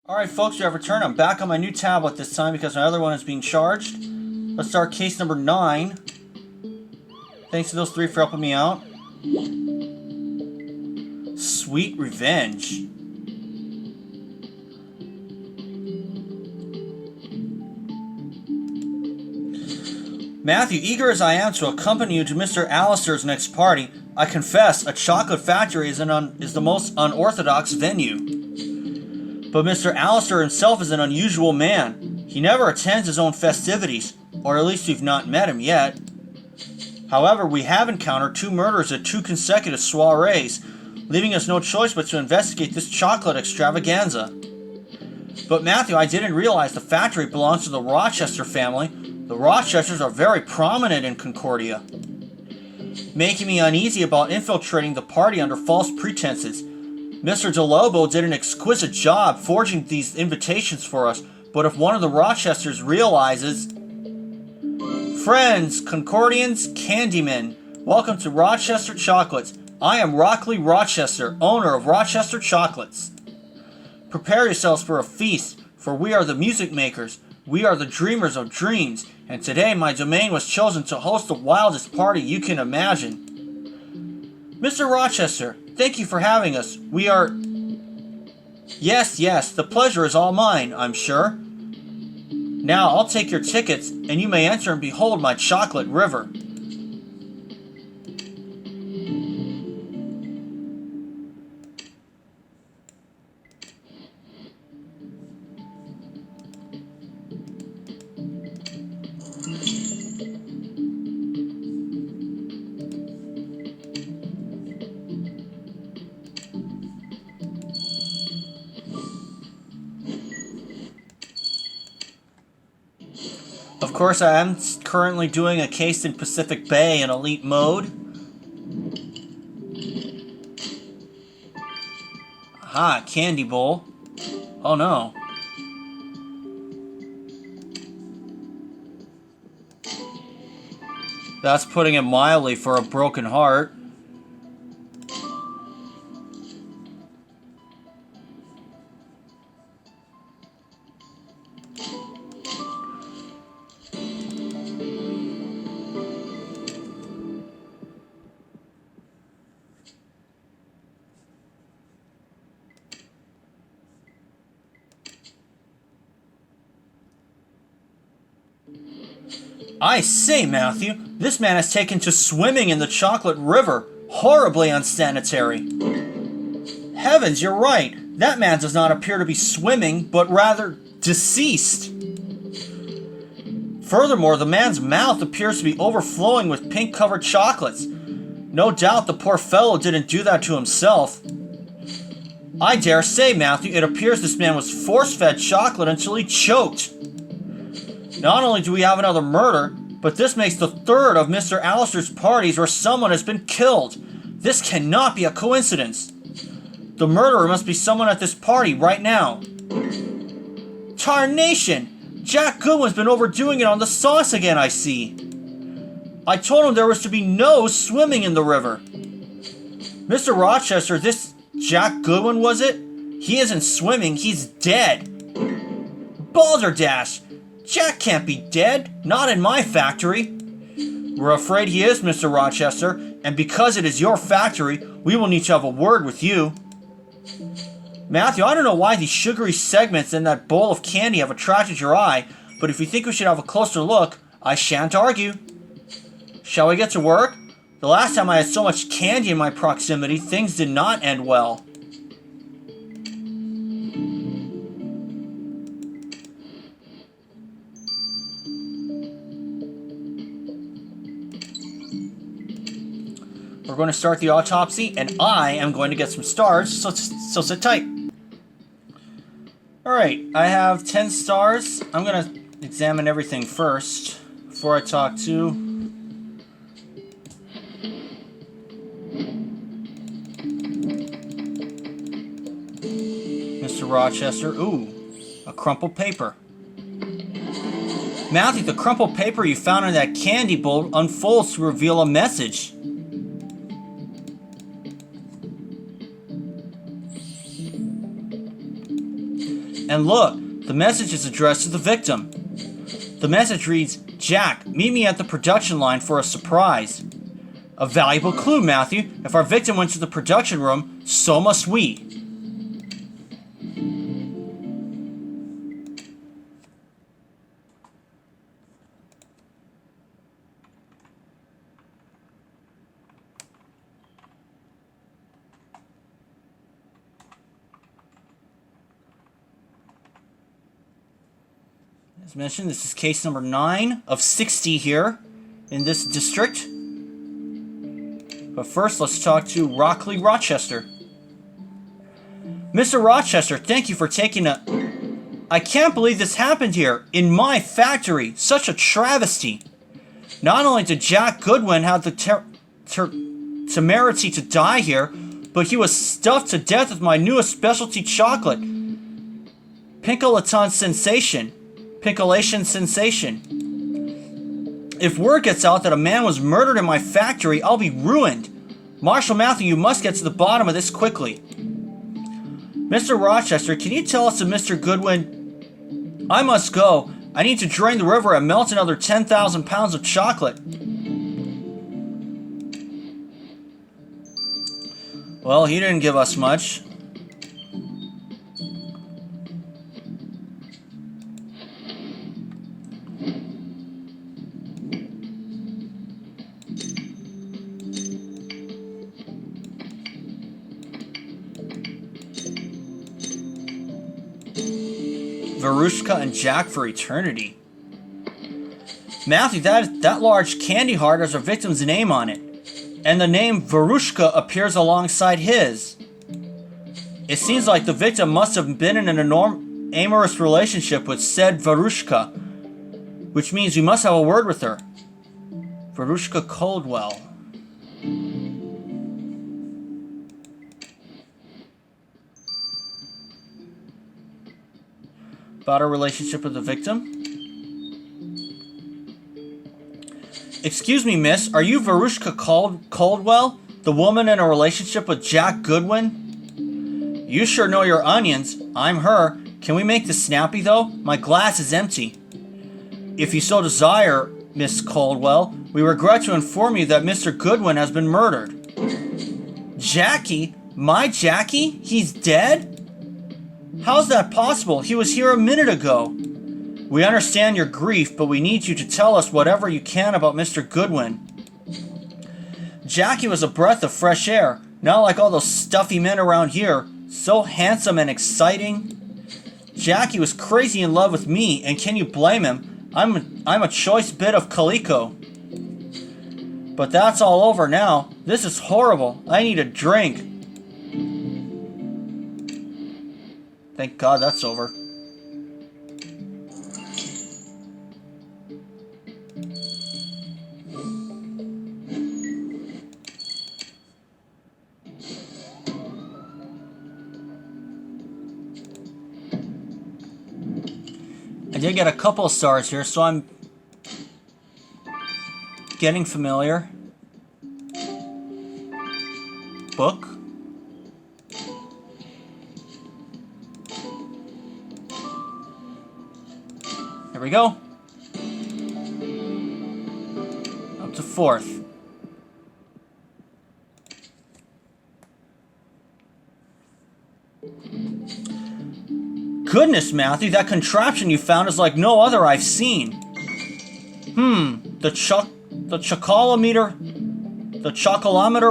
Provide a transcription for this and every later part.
Alright folks, we have returned. I'm back on my new tablet this time because my other one is being charged. Let's start case number 9. Thanks to those 3 for helping me out. Sweet Revenge. Matthew, eager as I am to accompany you to Mr. Allister's next party, I confess a chocolate factory is the most unorthodox venue. But Mr. Allister himself is an unusual man. He never attends his own festivities, or at least we've not met him yet. However, we have encountered 2 murders at 2 consecutive soirees, leaving us no choice but to investigate this chocolate extravaganza. But Matthew, I didn't realize the factory belongs to the Rochester family. The Rochesters are very prominent in Concordia, making me uneasy about infiltrating the party under false pretenses. Mr. DeLobo did an exquisite job forging these invitations for us, but if one of the Rochesters realizes... Friends, Concordians, Candymen, welcome to Rochester Chocolates. I am Rockley Rochester, owner of Rochester Chocolates. Prepare yourselves for a feast, for we are the music makers, we are the dreamers of dreams, and today my domain was chosen to host the wildest party you can imagine. Mr. Rochester, thank you for having us. We are... Yes, the pleasure is all mine, I'm sure. Now, I'll take your tickets, and you may enter and behold my chocolate river. Of course, I am currently doing a case in Pacific Bay in Elite mode. Aha, candy bowl. Oh no. That's putting it mildly for a broken heart. I say, Matthew, this man has taken to swimming in the chocolate river. Horribly unsanitary. Heavens, you're right. That man does not appear to be swimming, but rather deceased. Furthermore, the man's mouth appears to be overflowing with pink-covered chocolates. No doubt the poor fellow didn't do that to himself. I dare say, Matthew, it appears this man was force-fed chocolate until he choked. Not only do we have another murder, but this makes the 3rd of Mr. Allister's parties where someone has been killed. This cannot be a coincidence. The murderer must be someone at this party right now. Tarnation! Jack Goodwin's been overdoing it on the sauce again, I see. I told him there was to be no swimming in the river. Mr. Rochester, this Jack Goodwin, was it? He isn't swimming, he's dead. Balderdash! Jack can't be dead, not in my factory. We're afraid he is, Mr. Rochester, and because it is your factory, we will need to have a word with you. Matthew, I don't know why these sugary segments in that bowl of candy have attracted your eye, but if you think we should have a closer look, I shan't argue. Shall we get to work? The last time I had so much candy in my proximity, things did not end well. We're going to start the autopsy, and I am going to get some stars, so sit tight. Alright, I have 10 stars. I'm going to examine everything first before I talk to Mr. Rochester. Ooh, a crumpled paper. Matthew, the crumpled paper you found in that candy bowl unfolds to reveal a message. And look, the message is addressed to the victim. The message reads, Jack, meet me at the production line for a surprise. A valuable clue, Matthew. If our victim went to the production room, so must we. As mentioned, this is case number 9 of 60 here in this district. But first, let's talk to Rockley Rochester. Mr. Rochester, thank you for taking a... I can't believe this happened here, in my factory. Such a travesty. Not only did Jack Goodwin have the temerity to die here, but he was stuffed to death with my newest specialty chocolate. Pinkalation Sensation. If word gets out that a man was murdered in my factory, I'll be ruined. Marshal Matthew, you must get to the bottom of this quickly. Mr. Rochester, can you tell us if Mr. Goodwin... I must go. I need to drain the river and melt another 10,000 pounds of chocolate. Well, he didn't give us much. Verushka and Jack for eternity. Matthew, that large candy heart has our victim's name on it. And the name Verushka appears alongside his. It seems like the victim must have been in an amorous relationship with said Verushka, which means we must have a word with her. Verushka Coldwell. About her relationship with the victim. Excuse me, miss, are you Verushka Coldwell, the woman in a relationship with Jack Goodwin? You sure know your onions. I'm her. Can we make this snappy, though? My glass is empty. If you so desire, Miss Coldwell, we regret to inform you that Mr. Goodwin has been murdered. Jackie? My Jackie? He's dead? How's that possible? He was here a minute ago. We understand your grief, but we need you to tell us whatever you can about Mr. Goodwin. Jackie was a breath of fresh air, not like all those stuffy men around here, so handsome and exciting. Jackie was crazy in love with me, and can you blame him? I'm a choice bit of calico. But that's all over now. This is horrible. I need a drink. Thank God that's over. I did get a couple of stars here, so I'm getting familiar. Book. Here we go. Up to 4th. Goodness, Matthew, that contraption you found is like no other I've seen. The chocolometer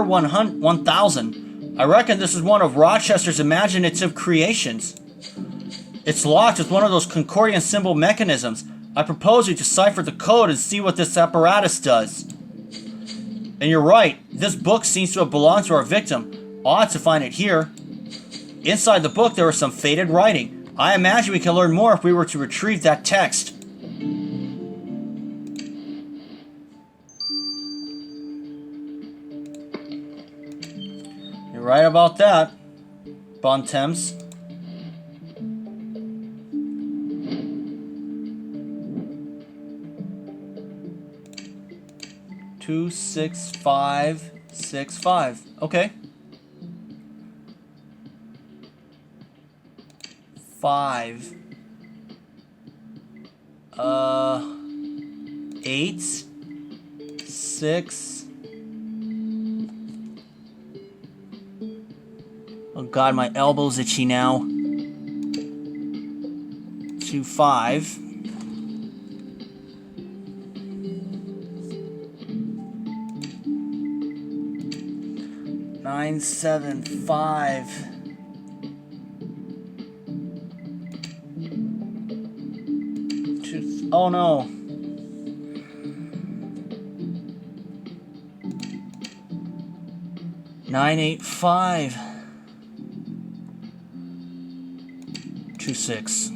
1000. I reckon this is one of Rochester's imaginative creations. It's locked with one of those Concordian symbol mechanisms. I propose you decipher the code and see what this apparatus does. And you're right, this book seems to have belonged to our victim. Odd to find it here. Inside the book there was some faded writing. I imagine we can learn more if we were to retrieve that text. You're right about that, Bontemps. Two, 6, 5, 6, 5. Okay. 5. 8, 6. Oh god, my elbow's itchy now. 2, 5. 9, 7, 5. Oh no. 9, 8, 5. 2, 6.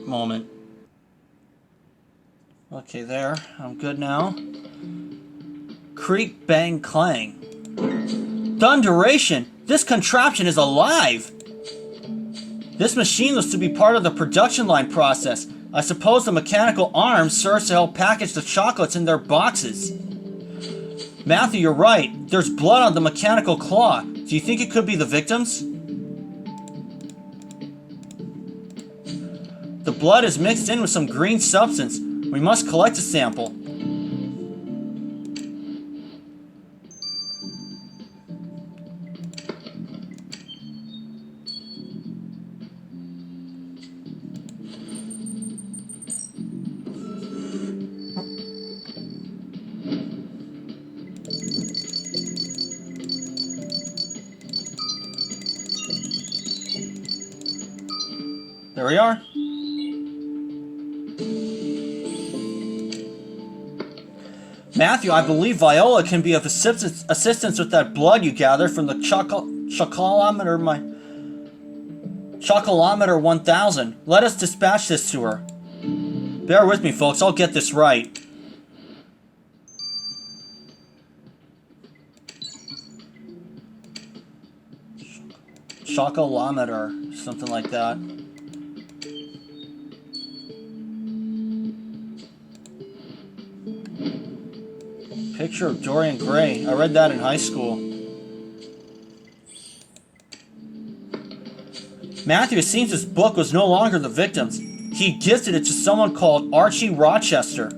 Moment. Okay, there. I'm good now. Creak, bang, clang. Thunderation! This contraption is alive! This machine was to be part of the production line process. I suppose the mechanical arm serves to help package the chocolates in their boxes. Matthew, you're right. There's blood on the mechanical claw. Do you think it could be the victims? The blood is mixed in with some green substance. We must collect a sample. There we are. Matthew, I believe Viola can be of assistance with that blood you gathered from the Chocolometer 1000. Let us dispatch this to her. Bear with me, folks. I'll get this right. Chocolometer, something like that. Picture of Dorian Gray. I read that in high school. Matthew, it seems this book was no longer the victim's. He gifted it to someone called Archie Rochester.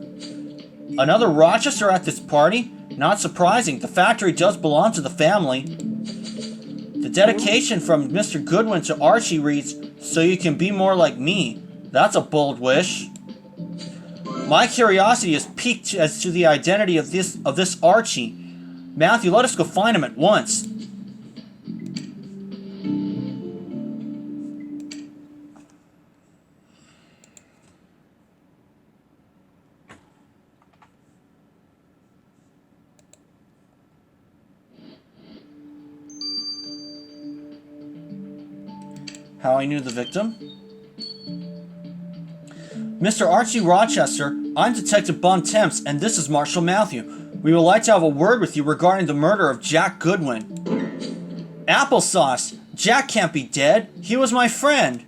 Another Rochester at this party? Not surprising. The factory does belong to the family. The dedication from Mr. Goodwin to Archie reads, "So you can be more like me." That's a bold wish. My curiosity is piqued as to the identity of this Archie. Matthew, let us go find him at once. How I knew the victim? Mr. Archie Rochester, I'm Detective Bontemps, and this is Marshal Matthew. We would like to have a word with you regarding the murder of Jack Goodwin. Applesauce! Jack can't be dead. He was my friend.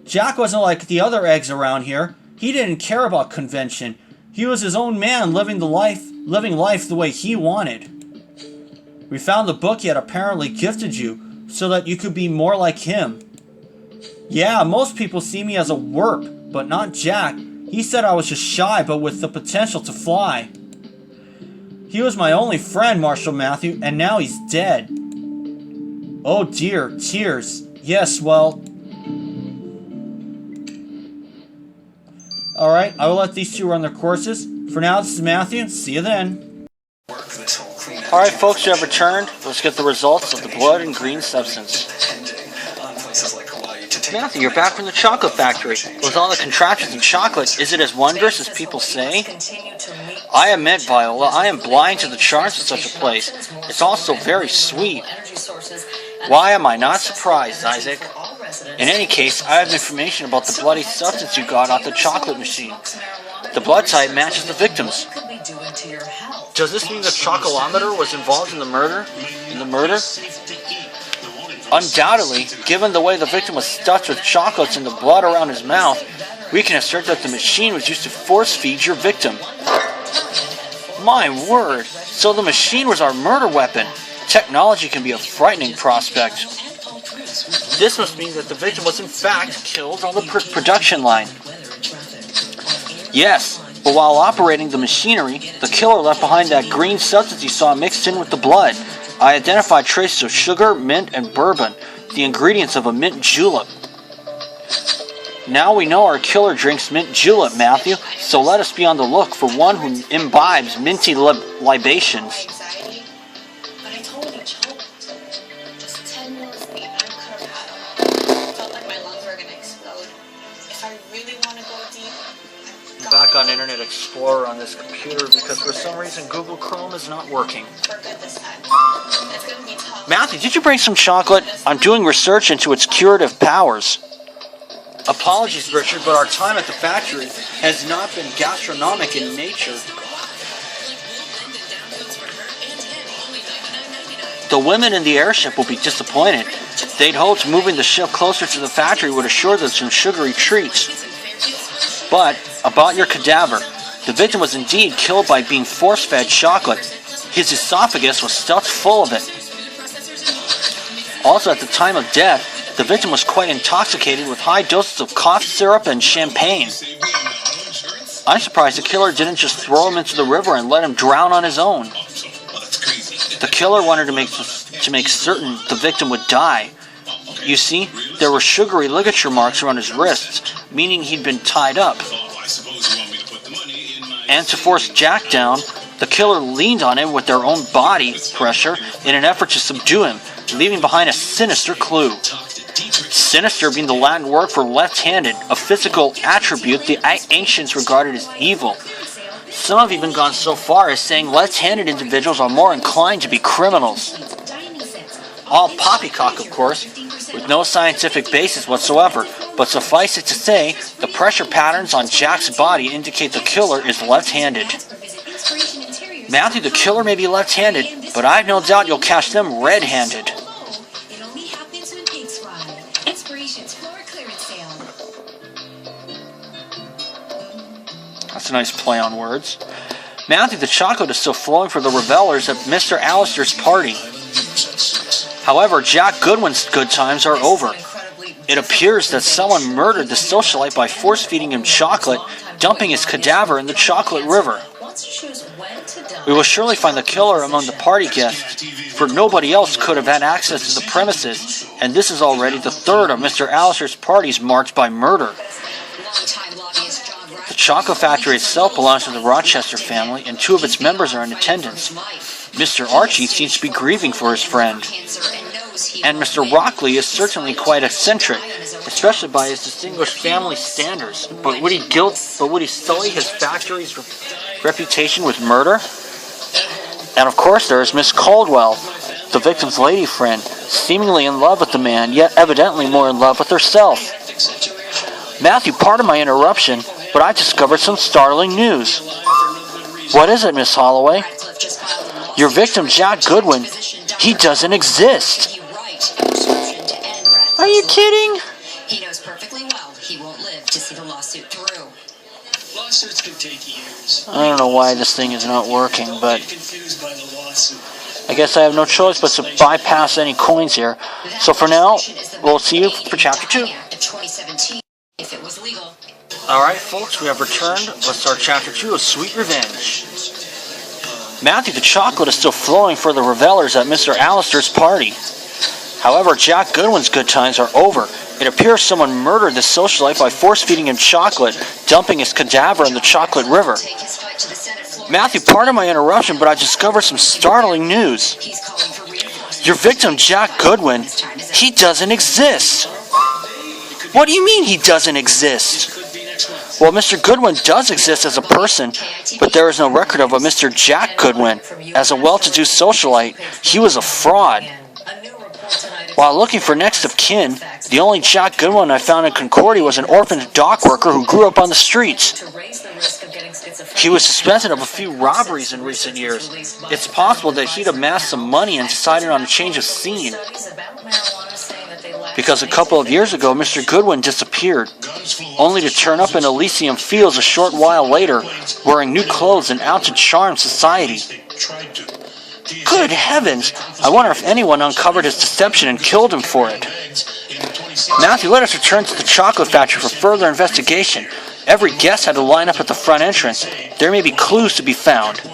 Jack wasn't like the other eggs around here. He didn't care about convention. He was his own man, living life the way he wanted. We found the book he had apparently gifted you, so that you could be more like him. Yeah, most people see me as a warp, but not Jack. He said I was just shy, but with the potential to fly. He was my only friend, Marshal Matthew, and now he's dead. Oh dear, tears. Yes, well... Alright, I will let these two run their courses. For now, this is Matthew. See you then. Alright folks, you have returned. Let's get the results of the blood and green substance. Matthew, you're back from the chocolate factory. With all the contraptions and chocolate, is it as wondrous as people say? I admit, Viola, I am blind to the charms of such a place. It's also very sweet. Why am I not surprised, Isaac? In any case, I have information about the bloody substance you got off the chocolate machine. The blood type matches the victim's. Does this mean the Chocolometer was involved in the murder? Undoubtedly, given the way the victim was stuffed with chocolates and the blood around his mouth, we can assert that the machine was used to force-feed your victim. My word! So the machine was our murder weapon. Technology can be a frightening prospect. This must mean that the victim was in fact killed on the production line. Yes, but while operating the machinery, the killer left behind that green substance he saw mixed in with the blood. I identified traces of sugar, mint, and bourbon, the ingredients of a mint julep. Now we know our killer drinks mint julep, Matthew, so let us be on the look for one who imbibes minty libations. But I told you, choked. Just 10 minutes deep, and I could have had him. I felt like my lungs were gonna explode. If I really want to go deep, I'm back on Internet Explorer on this computer because for some reason Google Chrome is not working. for good this time. It's gonna be tough. Matthew, did you bring some chocolate? I'm doing research into its curative powers. Apologies, Richard, but our time at the factory has not been gastronomic in nature. The women in the airship will be disappointed. They'd hoped moving the ship closer to the factory would assure them some sugary treats. But, about your cadaver, the victim was indeed killed by being force-fed chocolate. His esophagus was stuffed full of it. Also, at the time of death, the victim was quite intoxicated with high doses of cough syrup and champagne. I'm surprised the killer didn't just throw him into the river and let him drown on his own. The killer wanted to make certain the victim would die. You see, there were sugary ligature marks around his wrists, meaning he'd been tied up. And to force Jack down, the killer leaned on him with their own body pressure in an effort to subdue him, leaving behind a sinister clue. Sinister being the Latin word for left-handed, a physical attribute the ancients regarded as evil. Some have even gone so far as saying left-handed individuals are more inclined to be criminals. All poppycock, of course, with no scientific basis whatsoever, but suffice it to say, the pressure patterns on Jack's body indicate the killer is left-handed. Matthew, the killer may be left-handed, but I have no doubt you'll catch them red-handed. That's a nice play on words. Matthew, the chocolate is still flowing for the revelers at Mr. Allister's party. However, Jack Goodwin's good times are over. It appears that someone murdered the socialite by force-feeding him chocolate, dumping his cadaver in the chocolate river. We will surely find the killer among the party guests, for nobody else could have had access to the premises, and this is already the third of Mr. Allister's parties marked by murder. The chocolate factory itself belongs to the Rochester family, and two of its members are in attendance. Mr. Archie seems to be grieving for his friend. And Mr. Rockley is certainly quite eccentric, especially by his distinguished family standards. But would he sully his factory's reputation with murder? And of course there is Miss Caldwell, the victim's lady friend, seemingly in love with the man, yet evidently more in love with herself. Matthew, pardon my interruption, but I discovered some startling news. What is it, Miss Holloway? Your victim, Jack Goodwin, he doesn't exist. Are you kidding? He knows perfectly well he won't live to see the lawsuit through. Lawsuits can take years. I don't know why this thing is not working, but I guess I have no choice but to bypass any coins here. So for now, we'll see you for Chapter 2. Alright folks, we have returned. Let's start Chapter 2 of Sweet Revenge. Matthew, the chocolate is still flowing for the revelers at Mr. Allister's party. However, Jack Goodwin's good times are over. It appears someone murdered the socialite by force-feeding him chocolate, dumping his cadaver in the chocolate river. Matthew, pardon my interruption, but I discovered some startling news. Your victim, Jack Goodwin, he doesn't exist. What do you mean he doesn't exist? Well, Mr. Goodwin does exist as a person, but there is no record of a Mr. Jack Goodwin. As a well-to-do socialite, he was a fraud. While looking for next of kin, the only Jack Goodwin I found in Concordia was an orphaned dock worker who grew up on the streets. He was suspected of a few robberies in recent years. It's possible that he'd amassed some money and decided on a change of scene. Because a couple of years ago, Mr. Goodwin disappeared, only to turn up in Elysium Fields a short while later, wearing new clothes and out to charm society. Good heavens! I wonder if anyone uncovered his deception and killed him for it. Matthew, let us return to the chocolate factory for further investigation. Every guest had to line up at the front entrance. There may be clues to be found. And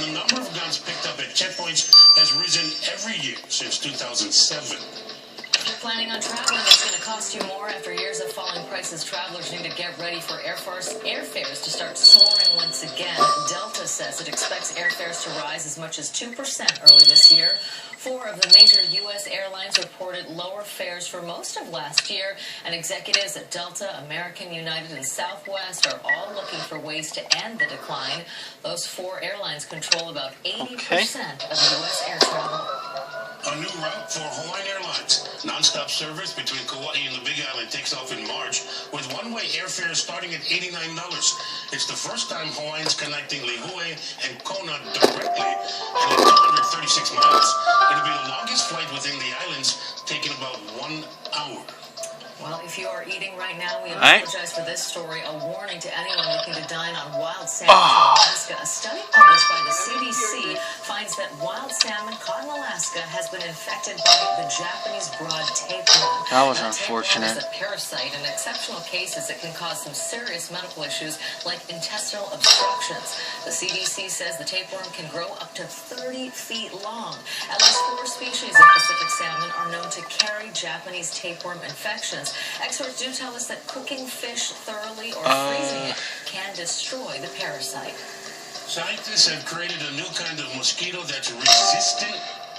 the number of guns picked up at checkpoints has risen every year since 2007. If you're planning on traveling, it's going to cost you more. After years of falling prices, travelers need to get ready for airfares to start soaring once again. Delta says it expects airfares to rise as much as 2% early this year. 4 of the major U.S. airlines reported lower fares for most of last year, and executives at Delta, American, United, and Southwest are all looking for ways to end the decline. Those 4 airlines control about 80% of U.S. air travel. A new route for Hawaiian Airlines. Non-stop service between Kauai and the Big Island takes off in March with one-way airfares starting at $89. It's the first time Hawaiian's connecting Lihue and Kona directly, and at 236 miles. It'll be the longest flight within the islands, taking about 1 hour. Well, if you are eating right now, we apologize for this story. A warning to anyone looking to dine on wild salmon from Alaska. A study published by the CDC finds that wild salmon caught in Alaska has been infected by the Japanese broad tapeworm. That was Now, unfortunate. tapeworm is a parasite. In exceptional cases, it can cause some serious medical issues like intestinal obstructions. The CDC says the tapeworm can grow up to 30 feet long. At least 4 species of Pacific salmon are known to carry Japanese tapeworm infections. Experts do tell us that cooking fish thoroughly or freezing it can destroy the parasite. Scientists have created a new kind of mosquito that's resistant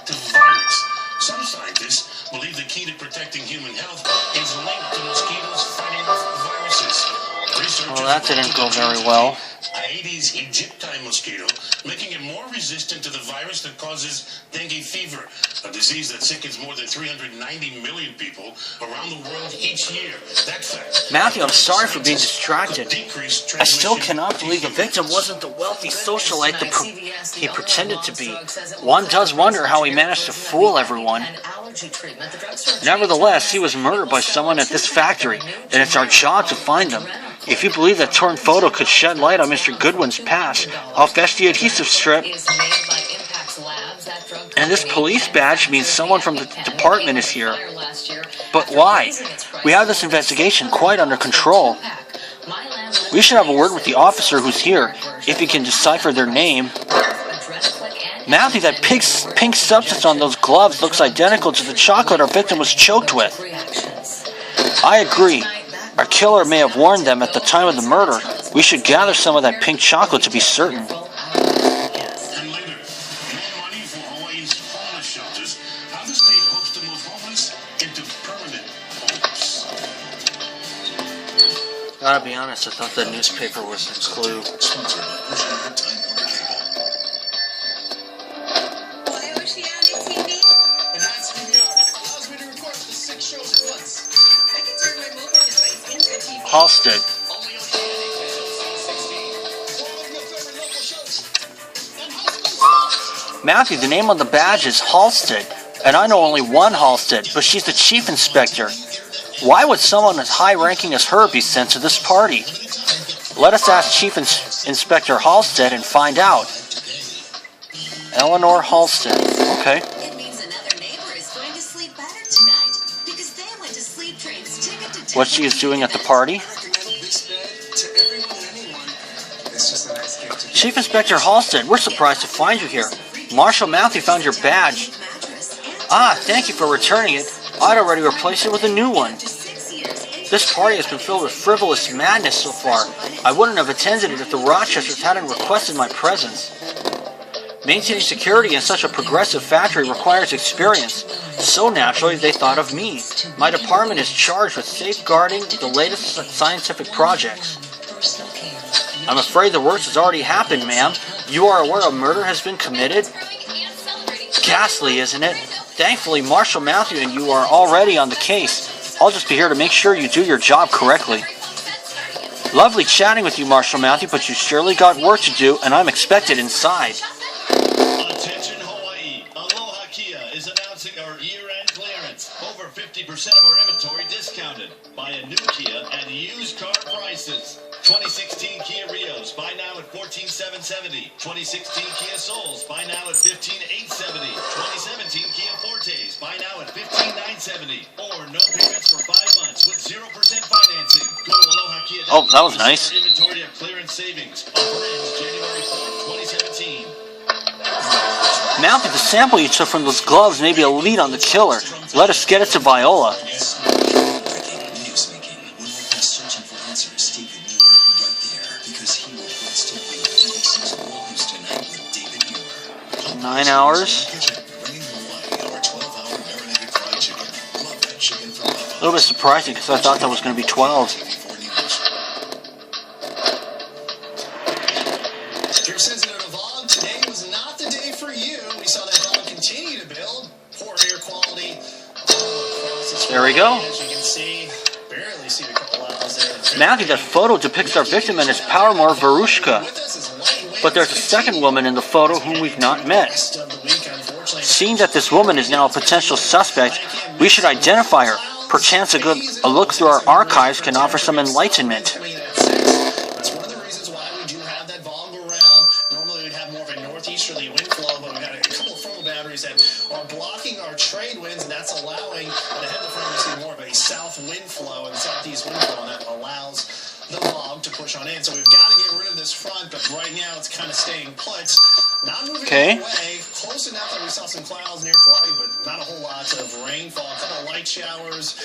to virus. Some scientists believe the key to protecting human health is linked to mosquitoes fighting off viruses. Well, that didn't go very well. Aedes aegypti mosquito, making it more resistant to the virus that causes dengue fever, a disease that sickens more than 390 million people around the world each year. That fact, Matthew, I'm sorry for being distracted. I still cannot believe the victim wasn't the wealthy socialite he pretended to be. One does wonder how he managed to fool everyone. Nevertheless, he was murdered by someone at this factory, and it's our job to find them. If you believe that torn photo could shed light on Mr. Goodwin's past, I'll fetch the adhesive strip. And this police badge means someone from the department is here. But why? We have this investigation quite under control. We should have a word with the officer who's here, if he can decipher their name. Matthew, that pink substance on those gloves looks identical to the chocolate our victim was choked with. I agree. Our killer may have warned them at the time of the murder. We should gather some of that pink chocolate to be certain. and later, more money for Hawaii's homeless shelters. How the state hopes to move homeless into permanent homes. Gotta be honest, I thought that newspaper was a clue. Oceanic TV? Enhanced DVR allows me to record up to 6 shows at once. I can turn my mobile device into a TV. Halstead. Only Oceanic channel 16. For all of your favorite local shows. And hospital. Matthew, the name on the badge is Halstead, and I know only one Halstead, but she's the chief inspector. Why would someone as high-ranking as her be sent to this party? Let us ask Chief Inspector Halstead and find out. Eleanor Halstead. Okay. It means another neighbor is going to sleep better tonight because they went to Sleep Train's ticket to What she is doing at the party? Recommend this bed to everyone and anyone. It's just a nice gift to Chief Inspector Halstead, we're surprised to find you here. Marshal Matthew found your badge. Ah, thank you for returning it. I'd already replaced it with a new one. This party has been filled with frivolous madness so far. I wouldn't have attended it if the Rochesters hadn't requested my presence. Maintaining security in such a progressive factory requires experience. So naturally, they thought of me. My department is charged with safeguarding the latest scientific projects. I'm afraid the worst has already happened, ma'am. You are aware a murder has been committed? Ghastly, isn't it? Thankfully, Marshal Matthew and you are already on the case. I'll just be here to make sure you do your job correctly. Lovely chatting with you, Marshal Matthew, but you surely got work to do, and I'm expected inside. Attention Hawaii, Aloha Kia is announcing our year-end clearance. Over 50% of our inventory discounted. Buy a new Kia at used car prices. 2016 Kia Rios, buy now at $14,770. 2016 Kia Souls, buy now at $15,870. 2017 Kia Fortes, buy now at $15,970. Or no payments for 5 months with 0% financing. Go to Aloha Kia. Oh, that was nice. Inventory of clearance savings. Offer ends January 4th, 2017. Mounty, the sample you took from those gloves may be a lead on the killer. Let us get it to Viola. Searching for answers, Stephen, you are right there because he reports to you. FedEx's Walrus tonight with David Muir. 9 hours. Bringing Hawaii our 12-hour marinated fried chicken. Love that chicken from A little bit surprising because I thought that was going to be 12. Dear Sensitive Vlog, today was not the day for you. We saw that dog continue to build. Poor air quality. There we go. As you can see, barely see the couple hours there. Matthew, that photo depicts our victim and his Paramore Varushka. But there's a second woman in the photo whom we've not met. Seeing that this woman is now a potential suspect, we should identify her. Perchance a look through our archives can offer some enlightenment. That's one of the reasons why we do have that volume around. Normally we'd have more of a northeasterly wind flow, but we've got a couple of thermal batteries that are blocking our trade winds, and that's allowing the head of the front to see more of a south wind flow and southeast wind flow, and that allows the log to push on in. So we've got to get rid of this front, but right now it's kind of staying put. Not moving away. Close enough that we saw some clouds near Kauai, but not a whole lot of rainfall. A couple of light showers.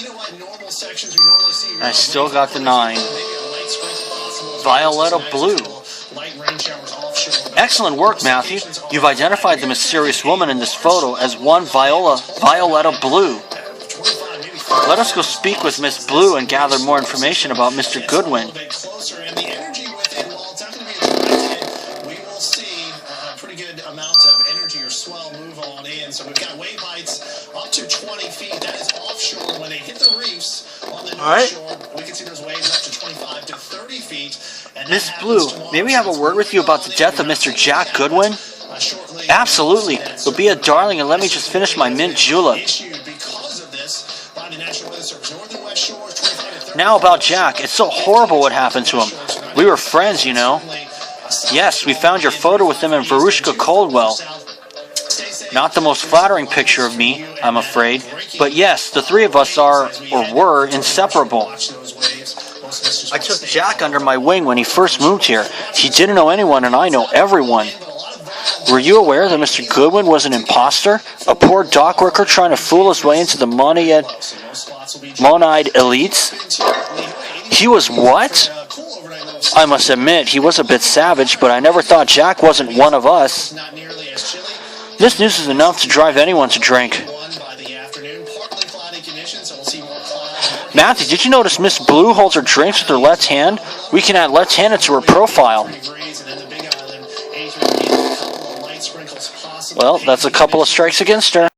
You know what? Normal sections we normally see. I still got the 9. Maybe a light sprinkle possible. Violetta Blue. Light rain showers offshore. Excellent work, Matthew. You've identified the mysterious woman in this photo as one Violetta Blue. Let us go speak with Miss Blue and gather more information about Mr. Goodwin. So we've got wave heights up to 20 feet. That is offshore. When they hit the reefs on the north shore, we can see those waves up to 25 to 30 feet. Miss Blue, may we have a word with you about the death of Mr. Jack Goodwin? Absolutely. But be a darling and let me just finish my mint julep. Now about Jack. It's so horrible what happened to him. We were friends, you know. Yes, we found your photo with him in Varushka Coldwell. Not the most flattering picture of me, I'm afraid. But yes, the three of us are, or were, inseparable. I took Jack under my wing when he first moved here. He didn't know anyone and I know everyone. Were you aware that Mr. Goodwin was an imposter? A poor dock worker trying to fool his way into the Moneyed elites? He was what? I must admit, he was a bit savage, but I never thought Jack wasn't one of us. This news is enough to drive anyone to drink. Matthew, did you notice Miss Blue holds her drinks with her left hand? We can add left handed to her profile. Well, that's a couple of strikes against her.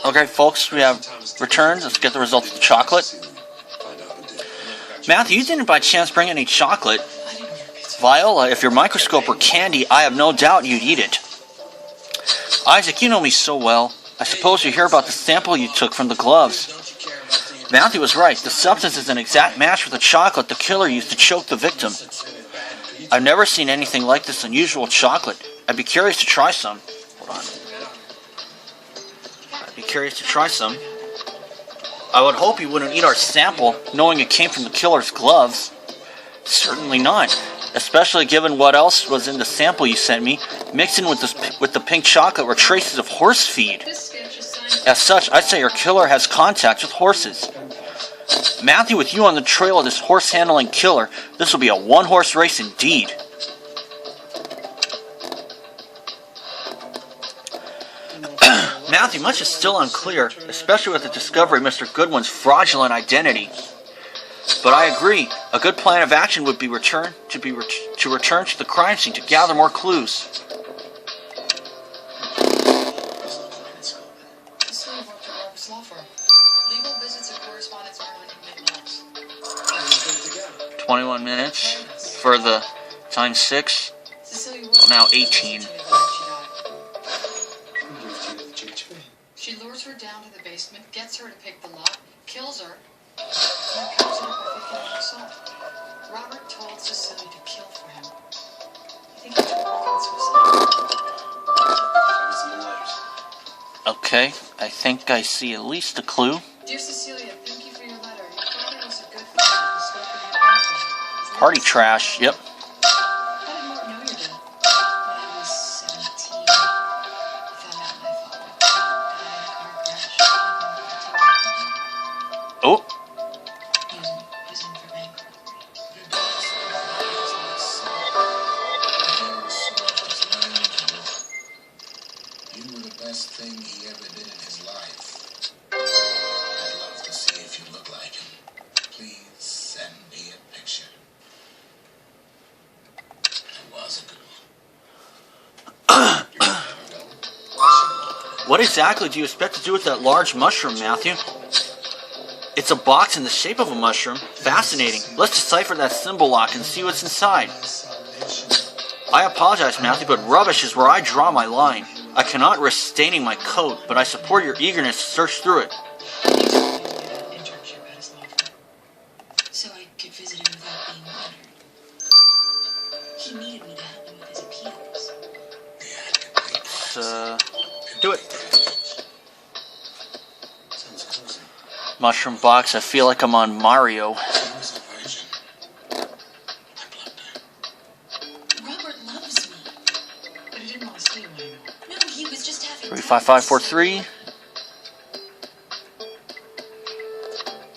Okay, folks, we have returned. Let's get the results of the chocolate. Matthew, you didn't by chance bring any chocolate. Viola, if your microscope were candy, I have no doubt you'd eat it. Isaac, you know me so well. I suppose you hear about the sample you took from the gloves. Matthew was right. The substance is an exact match with the chocolate the killer used to choke the victim. I've never seen anything like this unusual chocolate. I'd be curious to try some. Hold on. I'd be curious to try some. I would hope you wouldn't eat our sample, knowing it came from the killer's gloves. Certainly not. Especially given what else was in the sample you sent me. Mixed in with the pink chocolate were traces of horse feed. As such, I'd say our killer has contact with horses. Matthew, with you on the trail of this horse-handling killer, this will be a one-horse race indeed. Matthew, much is still unclear, especially with the discovery of Mr. Goodwin's fraudulent identity. But I agree, a good plan of action would be to return to the crime scene to gather more clues. Legal visits and correspondence are on commitments. 21 minutes for the times 6. Well, now 18. She lures her down to the basement, gets her to pick the lock, kills her, and then covers it up by 50 assault. Okay, I think I see at least a clue. Dear Cecilia, thank you for your letter. Your father was a good father who spoke of you often. Party trash, yep. How did Mark know your dad? When I was 17, I found out my father died in a car crash. Oh, He was in for bankruptcy. Your dad's so you were the best thing he ever did in his life. I'd love to see if you look like him. Please send me a picture. It was a good one. what exactly do you expect to do with that large mushroom, Matthew? It's a box in the shape of a mushroom. Fascinating. Let's decipher that symbol lock and see what's inside. I apologize, Matthew, but rubbish is where I draw my line. I cannot risk staining my coat, but I support your eagerness to search through it. He told me to get an internship at his law firm, so I could visit him without being monitored. He needed me to help him with his appeals. Do it. Sounds cozy. Mushroom box, I feel like I'm on Mario. She was a virgin. I plucked her. Robert loves me. But he didn't want to see you anymore. No, he was just having 35543.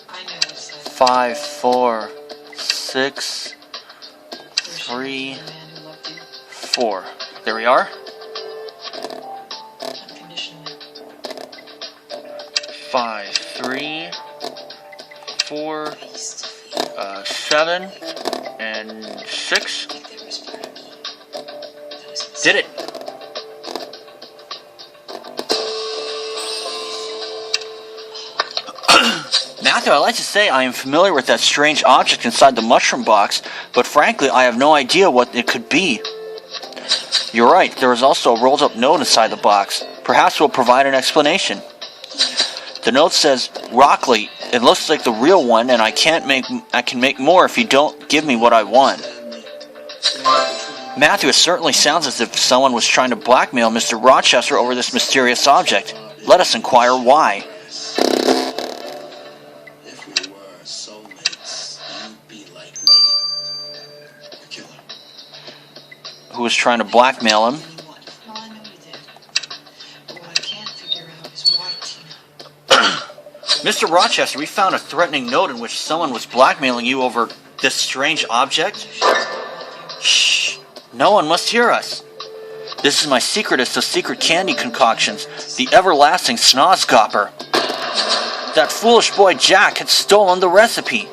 I know it's like 5, 4, 6, 3, the man who loved you 4. There we are. unconditionally. 5, 3, 4, I used to feel 7, and 6. like there was part of me that was missing. Did it. Matthew, I'd like to say I am familiar with that strange object inside the mushroom box, but frankly, I have no idea what it could be. You're right, there is also a rolled up note inside the box. Perhaps it will provide an explanation. The note says, Rockley, it looks like the real one, and I can make more if you don't give me what I want. Matthew, it certainly sounds as if someone was trying to blackmail Mr. Rochester over this mysterious object. Let us inquire why. If we were soulmates, you'd be like me. A killer. Who was trying to blackmail him? Well, I know you did. But what I can't figure out is why Tina. Mr. Rochester, we found a threatening note in which someone was blackmailing you over this strange object. Shh! No one must hear us. This is my secretest of secret candy concoctions, the everlasting Snozgopper. That foolish boy Jack had stolen the recipe.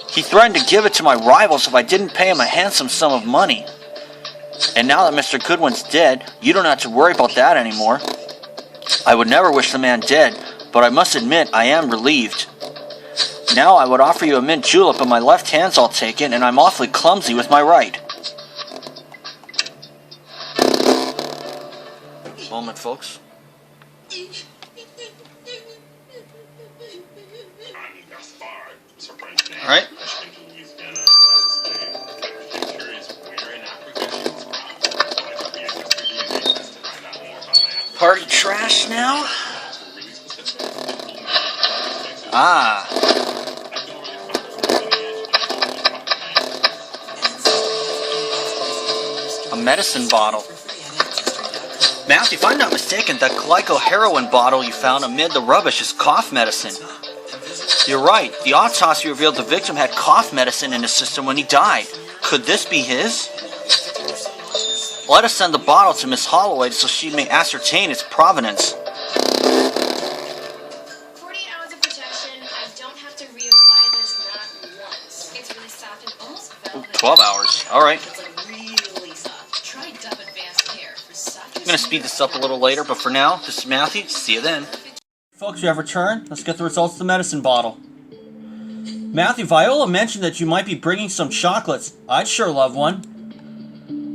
He threatened to give it to my rivals if I didn't pay him a handsome sum of money. And now that Mr. Goodwin's dead, you don't have to worry about that anymore. I would never wish the man dead, but I must admit I am relieved. Now I would offer you a mint julep, but my left hand's all taken, and I'm awfully clumsy with my right. Moment, folks. All right. Party trash now? Ah. A medicine bottle. Matthew, if I'm not mistaken, that glycoheroin bottle you found amid the rubbish is cough medicine. You're right. The autopsy revealed the victim had cough medicine in his system when he died. Could this be his? Let us send the bottle to Miss Holloway so she may ascertain its provenance. 48 hours of protection. I don't have to reapply this not once. It's really soft and almost velvet. 12 hours. All right. It's like really soft. Try Dove Advanced Hair for soft. I'm going to speed this up a little later, but for now, this is Matthew. See you then. Folks, you have returned. Let's get the results of the medicine bottle. Matthew, Viola mentioned that you might be bringing some chocolates. I'd sure love one.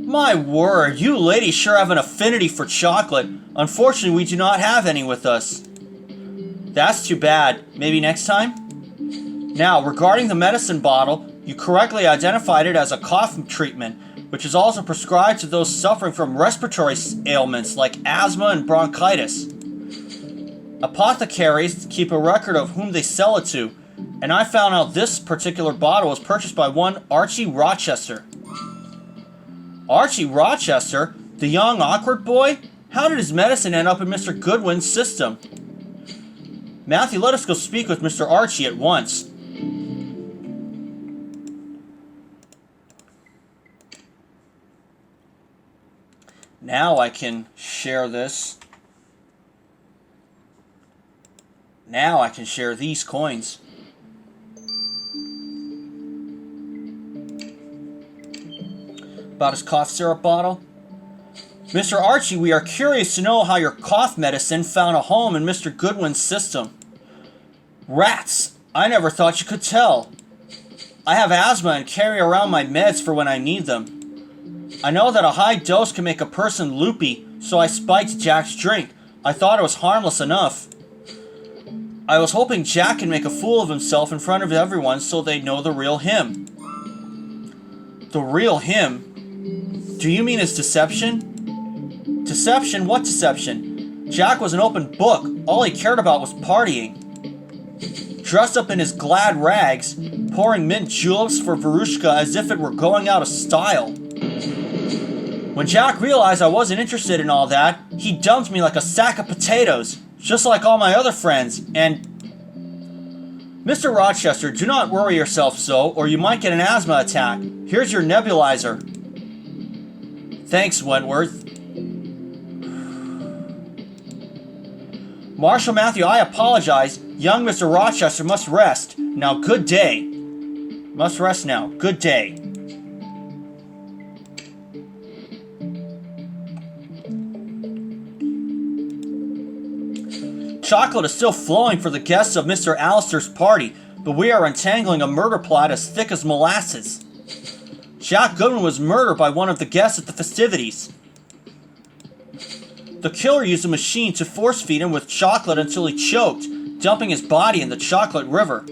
My word, you ladies sure have an affinity for chocolate. Unfortunately, we do not have any with us. That's too bad. Maybe next time? Now, regarding the medicine bottle, you correctly identified it as a cough treatment, which is also prescribed to those suffering from respiratory ailments like asthma and bronchitis. Apothecaries keep a record of whom they sell it to, and I found out this particular bottle was purchased by one Archie Rochester. Archie Rochester? The young, awkward boy? How did his medicine end up in Mr. Goodwin's system? Matthew, let us go speak with Mr. Archie at once. Now I can share this. Now I can share these coins. About his cough syrup bottle. Mr. Archie, we are curious to know how your cough medicine found a home in Mr. Goodwin's system. Rats! I never thought you could tell. I have asthma and carry around my meds for when I need them. I know that a high dose can make a person loopy, so I spiked Jack's drink. I thought it was harmless enough. I was hoping Jack can make a fool of himself in front of everyone so they'd know the real him. The real him? Do you mean his deception? Deception? What deception? Jack was an open book. All he cared about was partying. Dressed up in his glad rags, pouring mint juleps for Verushka as if it were going out of style. When Jack realized I wasn't interested in all that, he dumped me like a sack of potatoes, just like all my other friends, and... Mr. Rochester, do not worry yourself so, or you might get an asthma attack. Here's your nebulizer. Thanks, Wentworth. Marshal Matthew, I apologize. Young Mr. Rochester must rest. Now, good day. Must rest now. Good day. Chocolate is still flowing for the guests of Mr. Allister's party, but we are untangling a murder plot as thick as molasses. Jack Goodwin was murdered by one of the guests at the festivities. The killer used a machine to force feed him with chocolate until he choked, dumping his body in the chocolate river.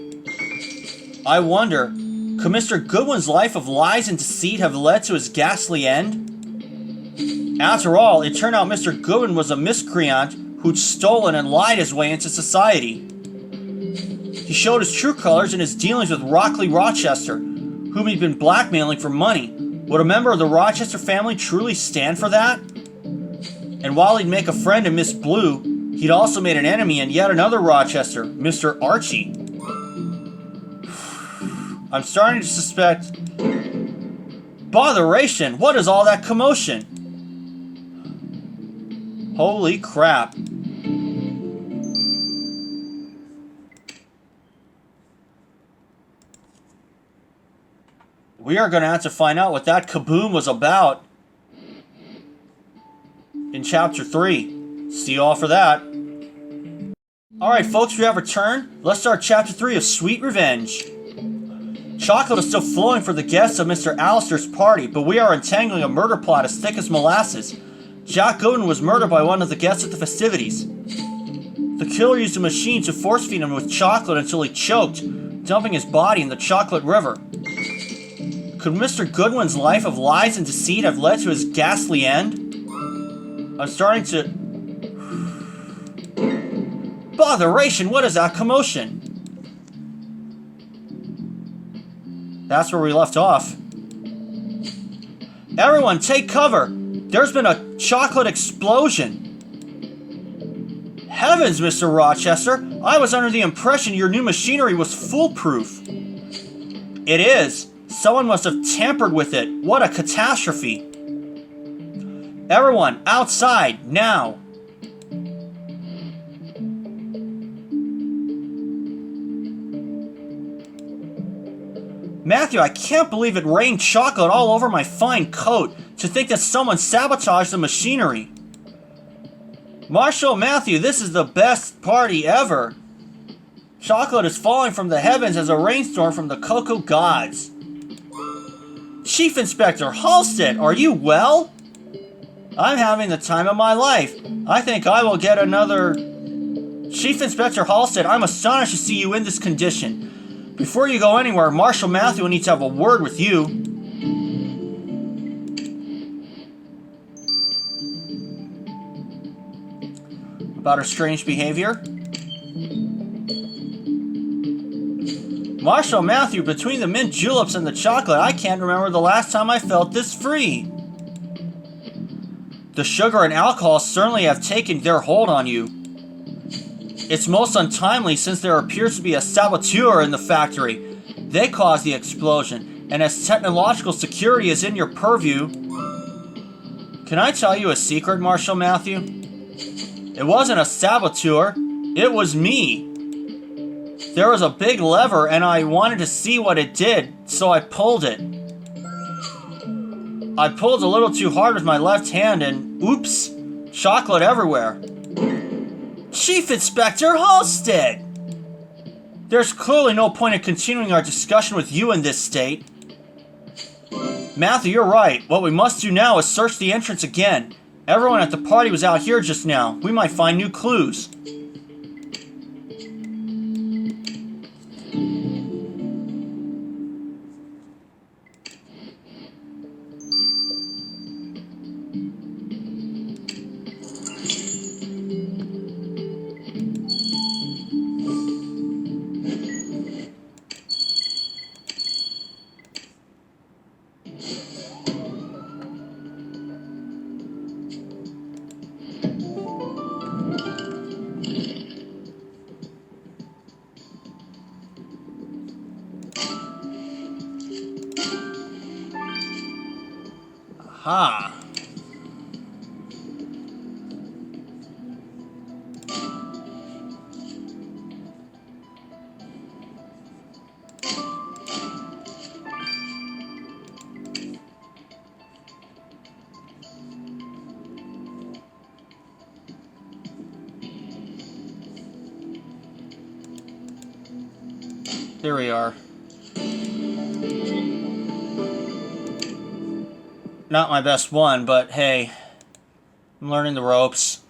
I wonder, could Mr. Goodwin's life of lies and deceit have led to his ghastly end? After all, it turned out Mr. Goodwin was a miscreant who'd stolen and lied his way into society. He showed his true colors in his dealings with Rockley Rochester, whom he'd been blackmailing for money. Would a member of the Rochester family truly stand for that? And while he'd make a friend in Miss Blue, he'd also made an enemy in yet another Rochester, Mr. Archie. I'm starting to suspect... Botheration! What is all that commotion? Holy crap. We are going to have to find out what that kaboom was about in Chapter 3. See you all for that. Alright folks, we have returned. Let's start Chapter 3 of Sweet Revenge. Chocolate is still flowing for the guests of Mr. Allister's party, but we are entangling a murder plot as thick as molasses. Jack Goodwin was murdered by one of the guests at the festivities. The killer used a machine to force feed him with chocolate until he choked, dumping his body in the chocolate river. Could Mr. Goodwin's life of lies and deceit have led to his ghastly end? I'm starting to... Botheration! What is that commotion? That's where we left off. Everyone, take cover! There's been a chocolate explosion. Heavens, Mr. Rochester! I was under the impression your new machinery was foolproof. It is. Someone must have tampered with it. What a catastrophe. Everyone, outside, now. Matthew, I can't believe it rained chocolate all over my fine coat. To think that someone sabotaged the machinery. Marshal Matthew, this is the best party ever. Chocolate is falling from the heavens as a rainstorm from the cocoa gods. Chief Inspector Halstead, are you well? I'm having the time of my life. I think I will get another... Chief Inspector Halstead, I'm astonished to see you in this condition. Before you go anywhere, Marshal Matthew needs to have a word with you. About her strange behavior. Marshall Matthew, between the mint juleps and the chocolate, I can't remember the last time I felt this free. The sugar and alcohol certainly have taken their hold on you. It's most untimely since there appears to be a saboteur in the factory. They caused the explosion, and as technological security is in your purview... Can I tell you a secret, Marshall Matthew? It wasn't a saboteur, it was me. There was a big lever and I wanted to see what it did, so I pulled it. I pulled a little too hard with my left hand and oops, chocolate everywhere. Chief Inspector Halstead! There's clearly no point in continuing our discussion with you in this state. Matthew, you're right. What we must do now is search the entrance again. Everyone at the party was out here just now. We might find new clues. Aha. Here we are. Not my best one, but hey, I'm learning the ropes.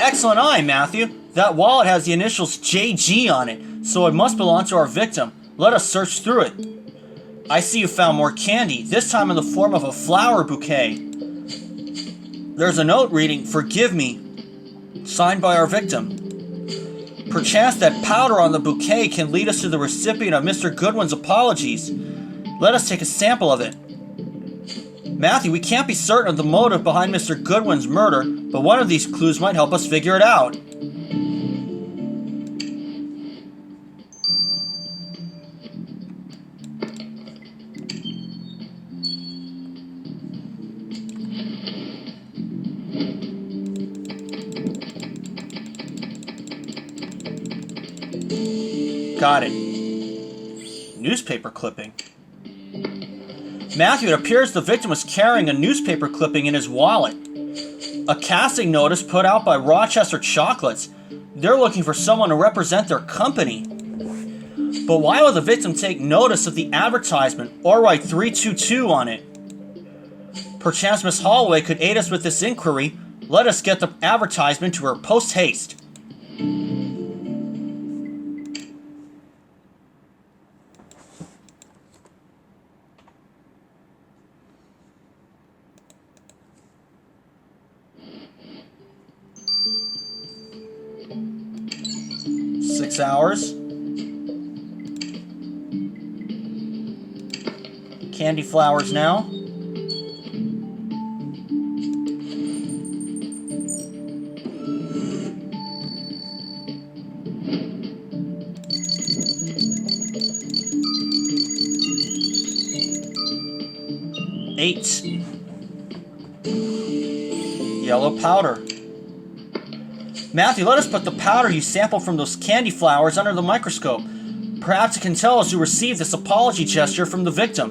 Excellent eye, Matthew. That wallet has the initials JG on it, so it must belong to our victim. Let us search through it. I see you found more candy, this time in the form of a flower bouquet. There's a note reading, "Forgive me," signed by our victim. Perchance that powder on the bouquet can lead us to the recipient of Mr. Goodwin's apologies. Let us take a sample of it. Matthew, we can't be certain of the motive behind Mr. Goodwin's murder, but one of these clues might help us figure it out. Got it. Newspaper clipping. Matthew, it appears the victim was carrying a newspaper clipping in his wallet. A casting notice put out by Rochester Chocolates. They're looking for someone to represent their company. But why would the victim take notice of the advertisement or write 322 on it? Perchance Miss Holloway could aid us with this inquiry. Let us get the advertisement to her post-haste. Hours. Candy flowers now. Eight. Yellow powder. Matthew, let us put the powder you sampled from those candy flowers under the microscope. Perhaps it can tell us who received this apology gesture from the victim.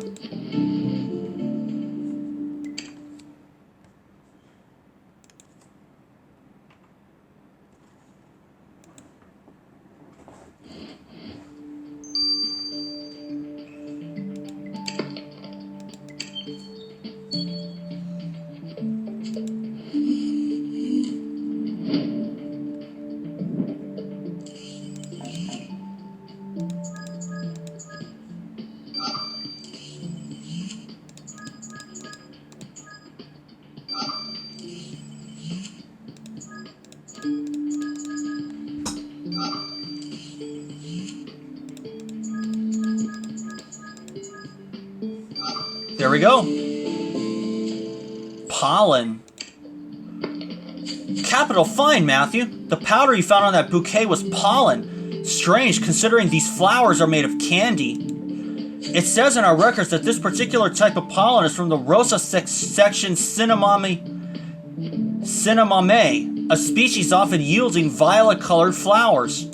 There we go. Pollen. Capital find, Matthew. The powder you found on that bouquet was pollen. Strange, considering these flowers are made of candy. It says in our records that this particular type of pollen is from the Rosa section Cinnamome, a species often yielding violet-colored flowers.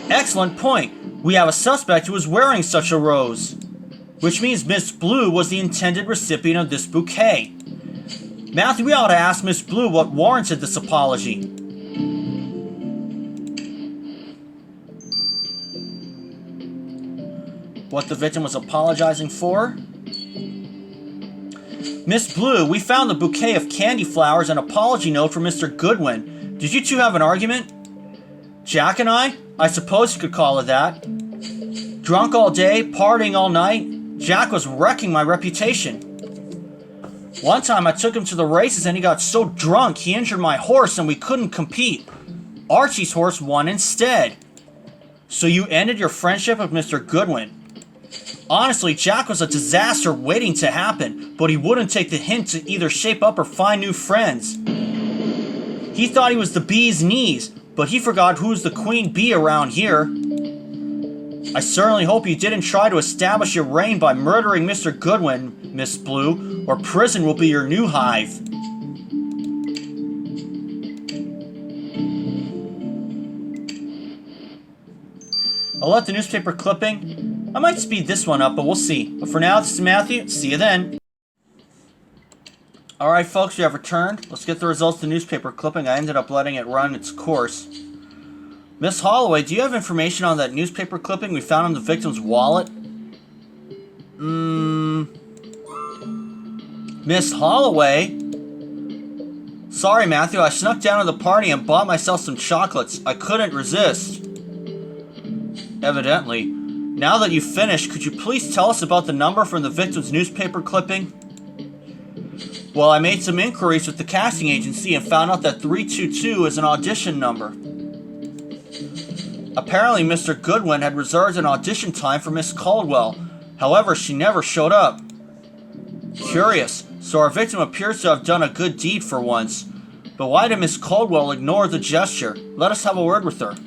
Excellent point. We have a suspect who is wearing such a rose, which means Miss Blue was the intended recipient of this bouquet. Matthew, we ought to ask Miss Blue what warranted this apology. What the victim was apologizing for? Miss Blue, we found the bouquet of candy flowers and apology note from Mr. Goodwin. Did you two have an argument? Jack and I suppose you could call it that. Drunk all day, partying all night, Jack was wrecking my reputation. One time I took him to the races and he got so drunk he injured my horse and we couldn't compete. Archie's horse won instead. So you ended your friendship with Mr. Goodwin. Honestly, Jack was a disaster waiting to happen, but he wouldn't take the hint to either shape up or find new friends. He thought he was the bee's knees, but he forgot who's the queen bee around here. I certainly hope you didn't try to establish your reign by murdering Mr. Goodwin, Miss Blue, or prison will be your new hive. I'll let the newspaper clipping. I might speed this one up, but we'll see. But for now, this is Matthew. See you then. Alright, folks, we have returned. Let's get the results of the newspaper clipping. I ended up letting it run its course. Miss Holloway, do you have information on that newspaper clipping we found in the victim's wallet? Miss Holloway? Sorry, Matthew, I snuck down to the party and bought myself some chocolates. I couldn't resist. Evidently. Now that you've finished, could you please tell us about the number from the victim's newspaper clipping? Well, I made some inquiries with the casting agency and found out that 322 is an audition number. Apparently, Mr. Goodwin had reserved an audition time for Miss Caldwell. However, she never showed up. Curious, so our victim appears to have done a good deed for once. But why did Miss Caldwell ignore the gesture? Let us have a word with her.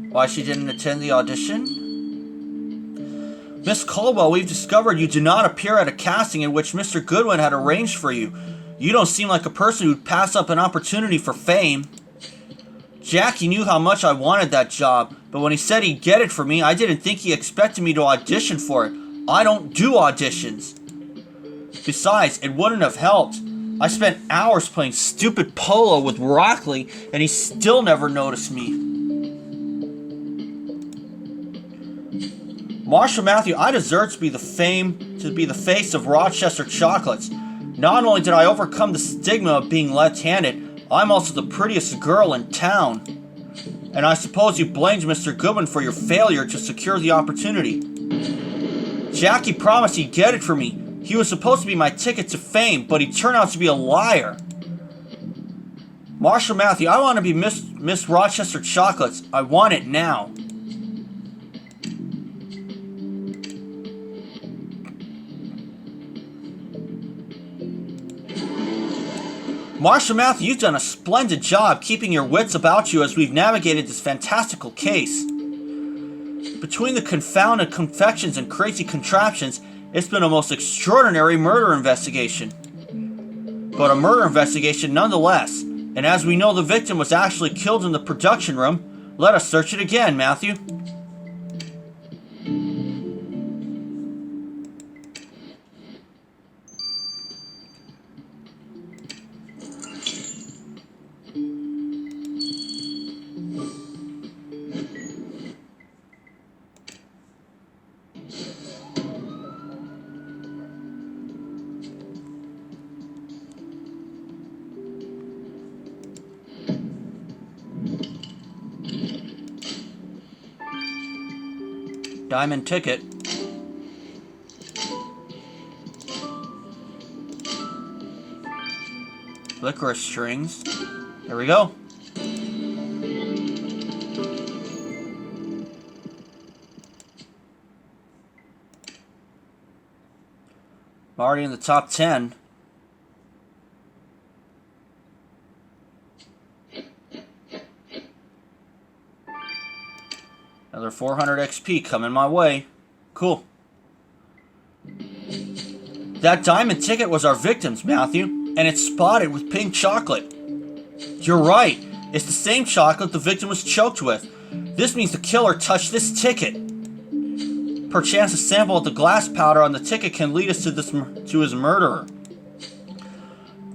Why she didn't attend the audition? Miss Caldwell, we've discovered you do not appear at a casting in which Mr. Goodwin had arranged for you. You don't seem like a person who'd pass up an opportunity for fame. Jackie knew how much I wanted that job, but when he said he'd get it for me, I didn't think he expected me to audition for it. I don't do auditions. Besides, it wouldn't have helped. I spent hours playing stupid polo with Rockley, and he still never noticed me. Marshall Matthew, I deserve to be the face of Rochester Chocolates. Not only did I overcome the stigma of being left-handed, I'm also the prettiest girl in town. And I suppose you blamed Mr. Goodwin for your failure to secure the opportunity. Jackie promised he'd get it for me. He was supposed to be my ticket to fame, but he turned out to be a liar. Marshall Matthew, I want to be Miss Rochester Chocolates. I want it now. Marshall Matthew, you've done a splendid job keeping your wits about you as we've navigated this fantastical case. Between the confounded confections and crazy contraptions, it's been a most extraordinary murder investigation. But a murder investigation nonetheless, and as we know the victim was actually killed in the production room, let us search it again, Matthew. Diamond ticket. Licorice strings. There we go. I'm already in the top 10. Another 400 XP coming my way. Cool. That diamond ticket was our victim's, Matthew, and it's spotted with pink chocolate. You're right. It's the same chocolate the victim was choked with. This means the killer touched this ticket. Perchance a sample of the glass powder on the ticket can lead us to his murderer.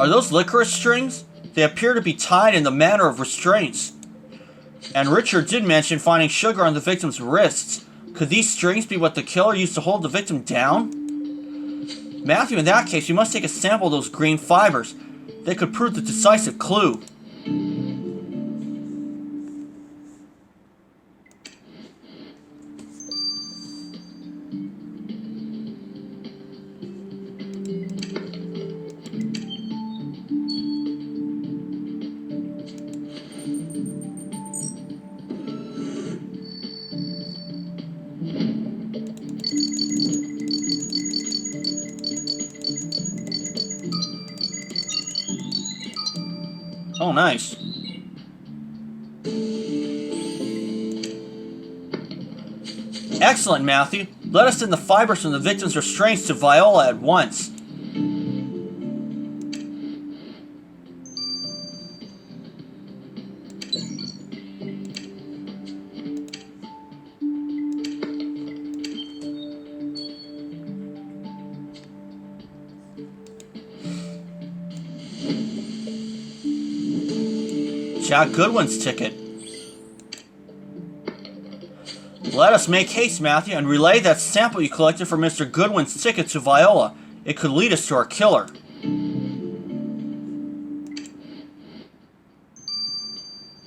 Are those licorice strings? They appear to be tied in the manner of restraints. And Richard did mention finding sugar on the victim's wrists. Could these strings be what the killer used to hold the victim down? Matthew, in that case, we must take a sample of those green fibers. They could prove the decisive clue. Oh, nice. Excellent, Matthew. Let us send the fibers from the victim's restraints to Viola at once. Jack Goodwin's ticket. Let us make haste, Matthew, and relay that sample you collected for Mr. Goodwin's ticket to Viola. It could lead us to our killer.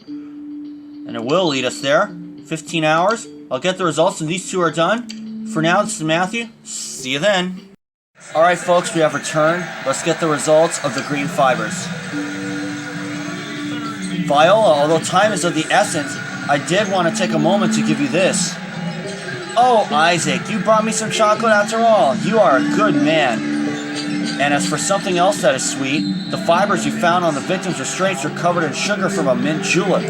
And it will lead us there. 15 hours. I'll get the results when these two are done. For now, this is Matthew. See you then. Alright, folks, we have returned. Let's get the results of the green fibers. Viola, although time is of the essence, I did want to take a moment to give you this. Oh, Isaac, you brought me some chocolate after all. You are a good man. And as for something else that is sweet, the fibers you found on the victim's restraints are covered in sugar from a mint julep.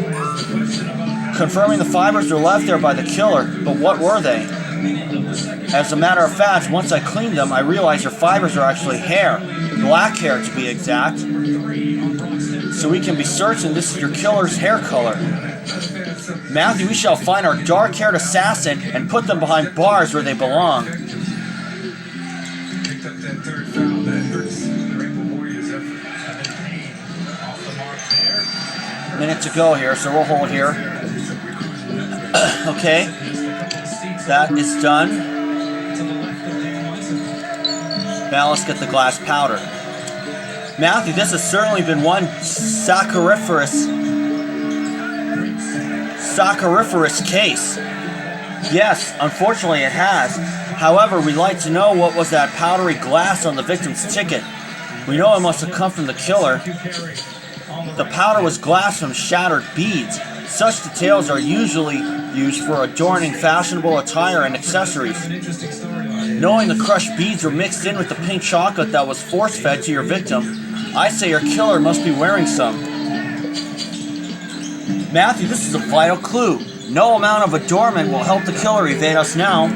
Confirming the fibers were left there by the killer, but what were they? As a matter of fact, once I cleaned them, I realized your fibers are actually hair. Black hair, to be exact. So we can be certain this is your killer's hair color. Matthew, we shall find our dark-haired assassin and put them behind bars where they belong. Minute to go here, so we'll hold here. Okay. That is done. Now let's get the glass powder. Matthew, this has certainly been one sacchariferous case. Yes, unfortunately it has. However, we'd like to know what was that powdery glass on the victim's ticket. We know it must have come from the killer. The powder was glass from shattered beads. Such details are usually used for adorning fashionable attire and accessories. Knowing the crushed beads were mixed in with the pink chocolate that was force-fed to your victim, I say your killer must be wearing some. Matthew, this is a vital clue. No amount of adornment will help the killer evade us now.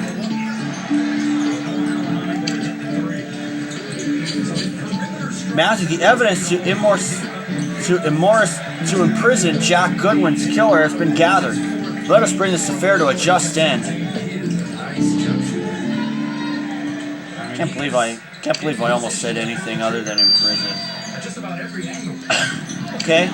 Matthew, the evidence to imprison Jack Goodwin's killer has been gathered. Let us bring this affair to a just end. Can't believe I almost said anything other than in prison. Okay.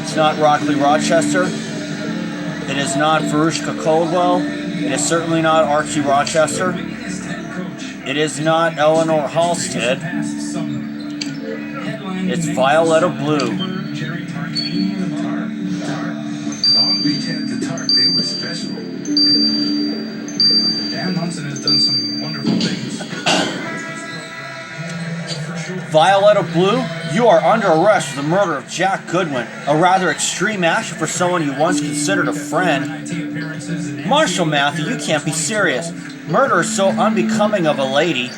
It's not Rockley Rochester. It is not Verushka Coldwell. It is certainly not Archie Rochester. It is not Eleanor Halstead. It's Violetta Blue. Long Beach had the tart, they were special. Violetta Blue, you are under arrest for the murder of Jack Goodwin, a rather extreme action for someone you once considered a friend. Marshall Matthew, you can't be serious. Murder is so unbecoming of a lady.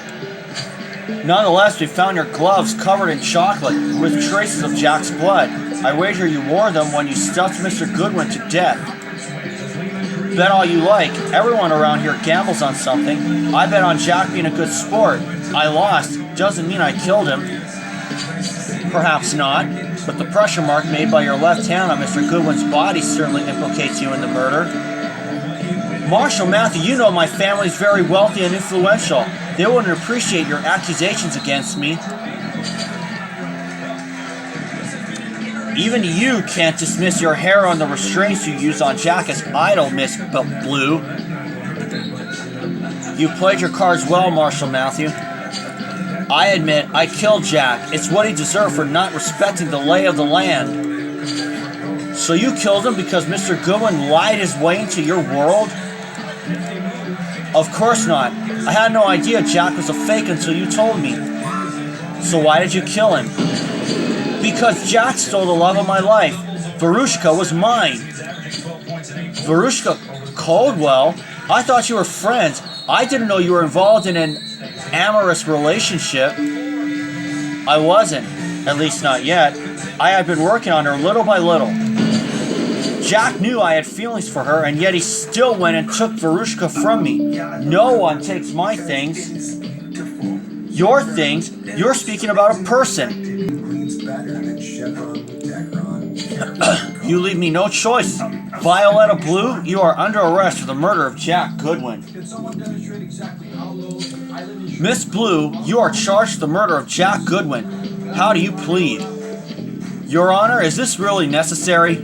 Nonetheless, we found your gloves covered in chocolate with traces of Jack's blood. I wager you wore them when you stuffed Mr. Goodwin to death. Bet all you like. Everyone around here gambles on something. I bet on Jack being a good sport. I lost. Doesn't mean I killed him. Perhaps not, but the pressure mark made by your left hand on Mr. Goodwin's body certainly implicates you in the murder. Marshall Matthew, you know my family's very wealthy and influential. They wouldn't appreciate your accusations against me. Even you can't dismiss your hair on the restraints you use on Jack as idle, Miss Blue. You played your cards well, Marshall Matthew. I admit, I killed Jack. It's what he deserved for not respecting the lay of the land. So you killed him because Mr. Goodwin lied his way into your world? Of course not. I had no idea Jack was a fake until you told me. So why did you kill him? Because Jack stole the love of my life. Verushka was mine. Verushka Coldwell? I thought you were friends. I didn't know you were involved in an amorous relationship. I wasn't, at least not yet. I had been working on her little by little. Jack knew I had feelings for her, and yet he still went and took Verushka from me. No one takes my things. Your things? You're speaking about a person. You leave me no choice. Violetta Blue, you are under arrest for the murder of Jack Goodwin. Miss Blue, you are charged with the murder of Jack Goodwin. How do you plead? Your Honor, is this really necessary?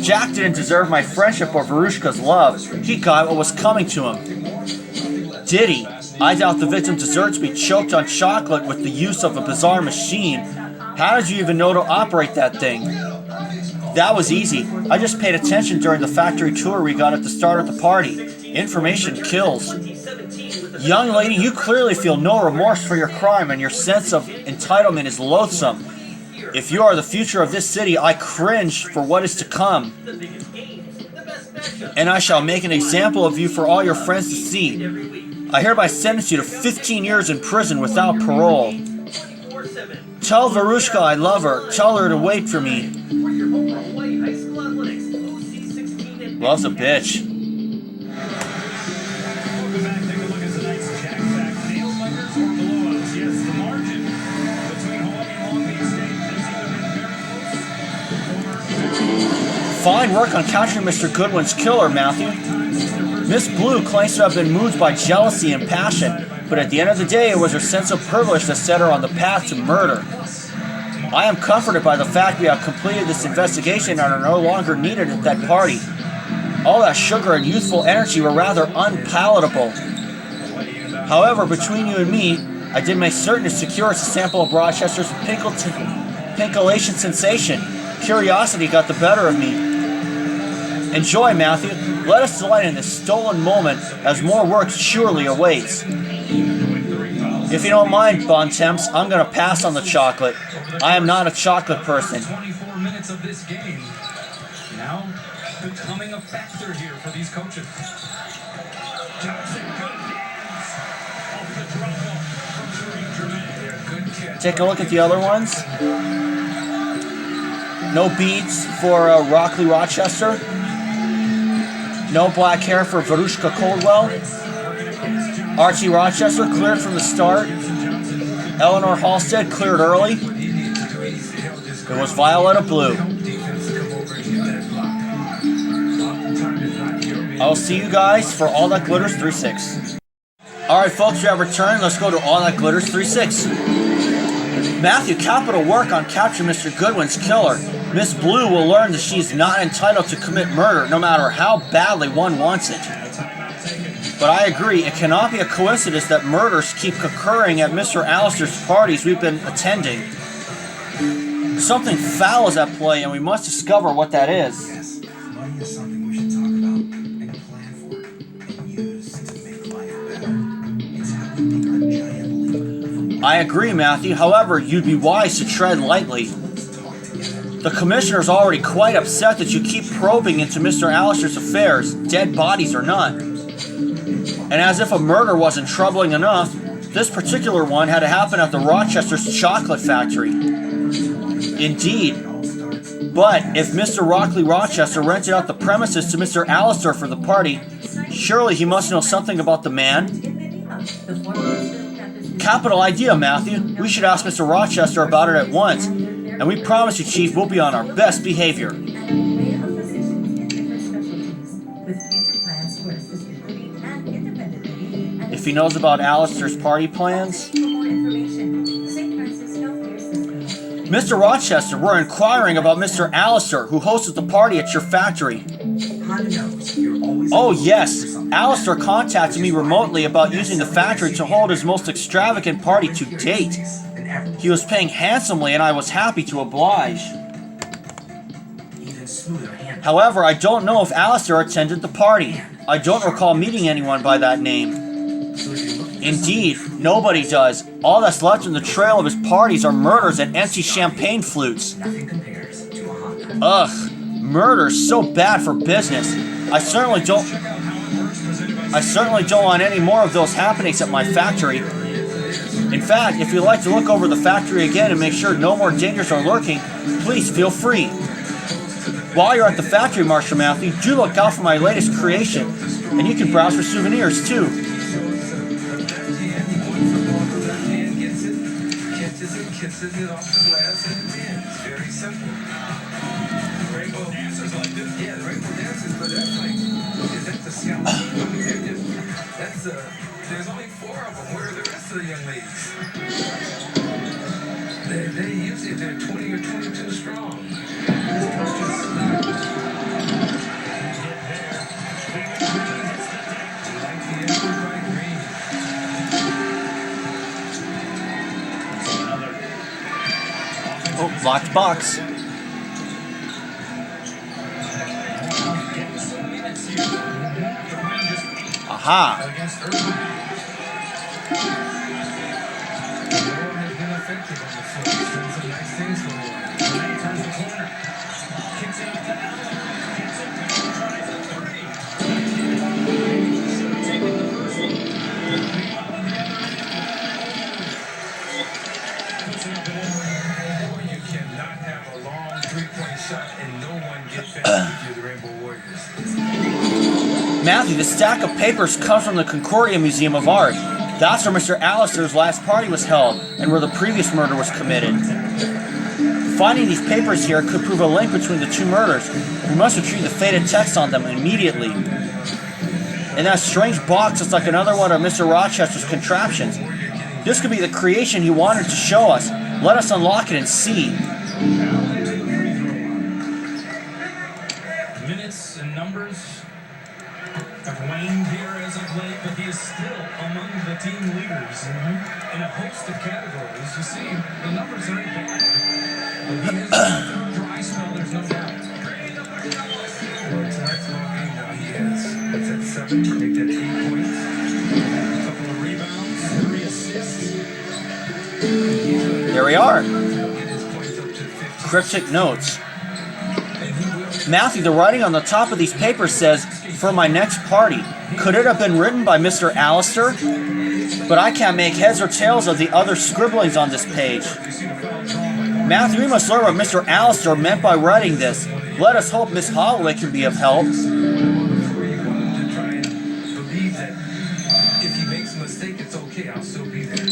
Jack didn't deserve my friendship or Verushka's love. He got what was coming to him. Did he? I doubt the victim deserves to be choked on chocolate with the use of a bizarre machine. How did you even know to operate that thing? That was easy. I just paid attention during the factory tour we got at the start of the party. Information kills. Young lady, you clearly feel no remorse for your crime, and your sense of entitlement is loathsome. If you are the future of this city, I cringe for what is to come. And I shall make an example of you for all your friends to see. I hereby sentence you to 15 years in prison without parole. Tell Verushka I love her. Tell her to wait for me. Love's a bitch. Fine work on capturing Mr. Goodwin's killer, Matthew. Miss Blue claims to have been moved by jealousy and passion, but at the end of the day, it was her sense of privilege that set her on the path to murder. I am comforted by the fact we have completed this investigation and are no longer needed at that party. All that sugar and youthful energy were rather unpalatable. However, between you and me, I did make certain to secure us a sample of Rochester's pinkolation sensation. Curiosity got the better of me. Enjoy, Matthew. Let us delight in this stolen moment, as more work surely awaits. If you don't mind, Bontemps, I'm going to pass on the chocolate. I am not a chocolate person. 24 minutes of this game now becoming a factor here for these coaches. Johnson, good hands off the drop-off from Kareem Jermaine. Good catch. Take a look at the other ones. No beads for Rockley Rochester. No black hair for Verushka Coldwell. Archie Rochester cleared from the start. Eleanor Halstead cleared early. It was Violetta Blue. I'll see you guys for All That Glitters 3-6. Alright folks, we have returned. Let's go to All That Glitters 3-6. Matthew, capital work on capturing Mr. Goodwin's killer. Miss Blue will learn that she is not entitled to commit murder, no matter how badly one wants it. But I agree, it cannot be a coincidence that murders keep occurring at Mr. Allister's parties we've been attending. Something foul is at play, and we must discover what that is. Yes, money is something we should talk about and plan for and use to make life better. It's how we make a giant leap from I I agree, Matthew. However, you'd be wise to tread lightly. The commissioner's already quite upset that you keep probing into Mr. Allister's affairs, dead bodies or not. And as if a murder wasn't troubling enough, this particular one had to happen at the Rochester's chocolate factory. Indeed. But if Mr. Rockley Rochester rented out the premises to Mr. Allister for the party, surely he must know something about the man. Capital idea, Matthew. We should ask Mr. Rochester about it at once. And we promise you, Chief, we'll be on our best behavior. If he knows about Allister's party plans. Mr. Rochester, we're inquiring about Mr. Allister, who hosted the party at your factory. Oh, yes. Allister contacted me remotely about using the factory to hold his most extravagant party to date. He was paying handsomely, and I was happy to oblige. However, I don't know if Allister attended the party. I don't recall meeting anyone by that name. Indeed, nobody does. All that's left in the trail of his parties are murders and empty champagne flutes. Ugh, murder's so bad for business. I certainly don't want any more of those happenings at my factory. In fact, if you'd like to look over the factory again and make sure no more dangers are lurking, please feel free. While you're at the factory, Marshal Matthew, do look out for my latest creation, and you can browse for souvenirs too. Kisses it off the glass and it wins. Very simple. Rainbow dancers like this. Yeah, the rainbow dancers, but that's like, is that the scout team? That's there's only 4 of them. Where are the rest of the young ladies? They usually they're 20 or 22 strong. Oh, locked box. Aha. Matthew, the stack of papers comes from the Concordia Museum of Art. That's where Mr. Allister's last party was held, and where the previous murder was committed. Finding these papers here could prove a link between the 2 murders. We must retrieve the faded text on them immediately. And that strange box is like another one of Mr. Rochester's contraptions. This could be the creation he wanted to show us. Let us unlock it and see. Minutes and numbers have waned here as of late, but he is still among the team leaders in a host of categories. You see, the numbers aren't bad, but he has a dry spell, there's no doubt. Well, tonight's ball game now he has, what's that, 7? Make that 8 points. A couple of rebounds, 3 assists. There we are. Cryptic notes. Matthew, the writing on the top of these papers says, "For my next party." Could it have been written by Mr. Allister? But I can't make heads or tails of the other scribblings on this page. Matthew, we must learn what Mr. Allister meant by writing this. Let us hope Miss Holloway can be of help. If he makes a mistake, it's okay. I'll still be there.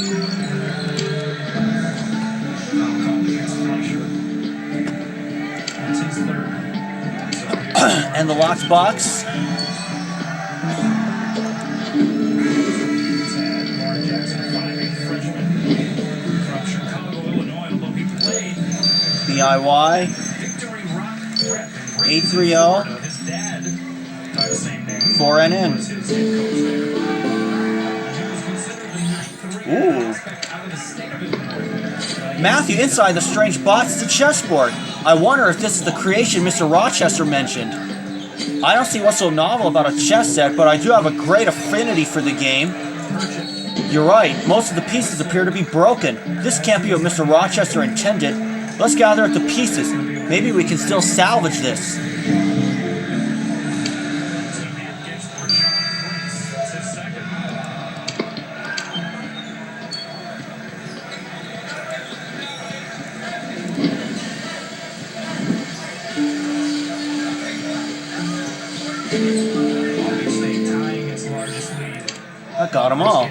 That's his third. And the locked box. DIY 830 4NN. Ooh. Matthew, inside the strange box is a chessboard. I wonder if this is the creation Mr. Rochester mentioned. I don't see what's so novel about a chess set, but I do have a great affinity for the game. You're right. Most of the pieces appear to be broken. This can't be what Mr. Rochester intended. Let's gather up the pieces. Maybe we can still salvage this. I got them all.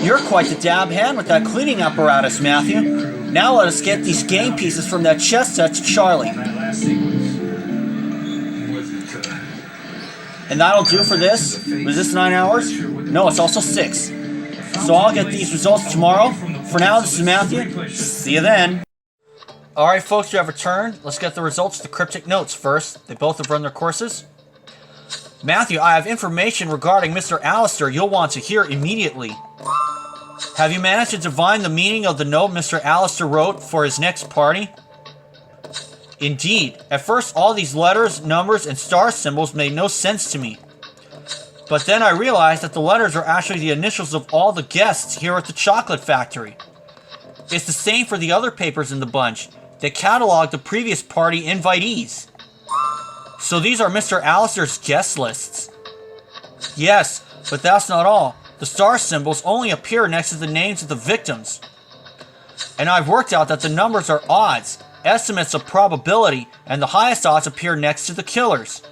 You're quite the dab hand with that cleaning apparatus, Matthew. Now let us get these game pieces from that chess set to Charlie. And that'll do for this? Was this 9 hours? No, it's also 6. So I'll get these results tomorrow. For now, this is Matthew. See you then. Alright folks, you have returned. Let's get the results of the cryptic notes first. They both have run their courses. Matthew, I have information regarding Mr. Allister you'll want to hear immediately. Have you managed to divine the meaning of the note Mr. Allister wrote for his next party? Indeed. At first, all these letters, numbers, and star symbols made no sense to me. But then I realized that the letters are actually the initials of all the guests here at the chocolate factory. It's the same for the other papers in the bunch. They catalog the previous party invitees. So these are Mr. Allister's guest lists. Yes, but that's not all. The star symbols only appear next to the names of the victims. And I've worked out that the numbers are odds, estimates of probability, and the highest odds appear next to the killers.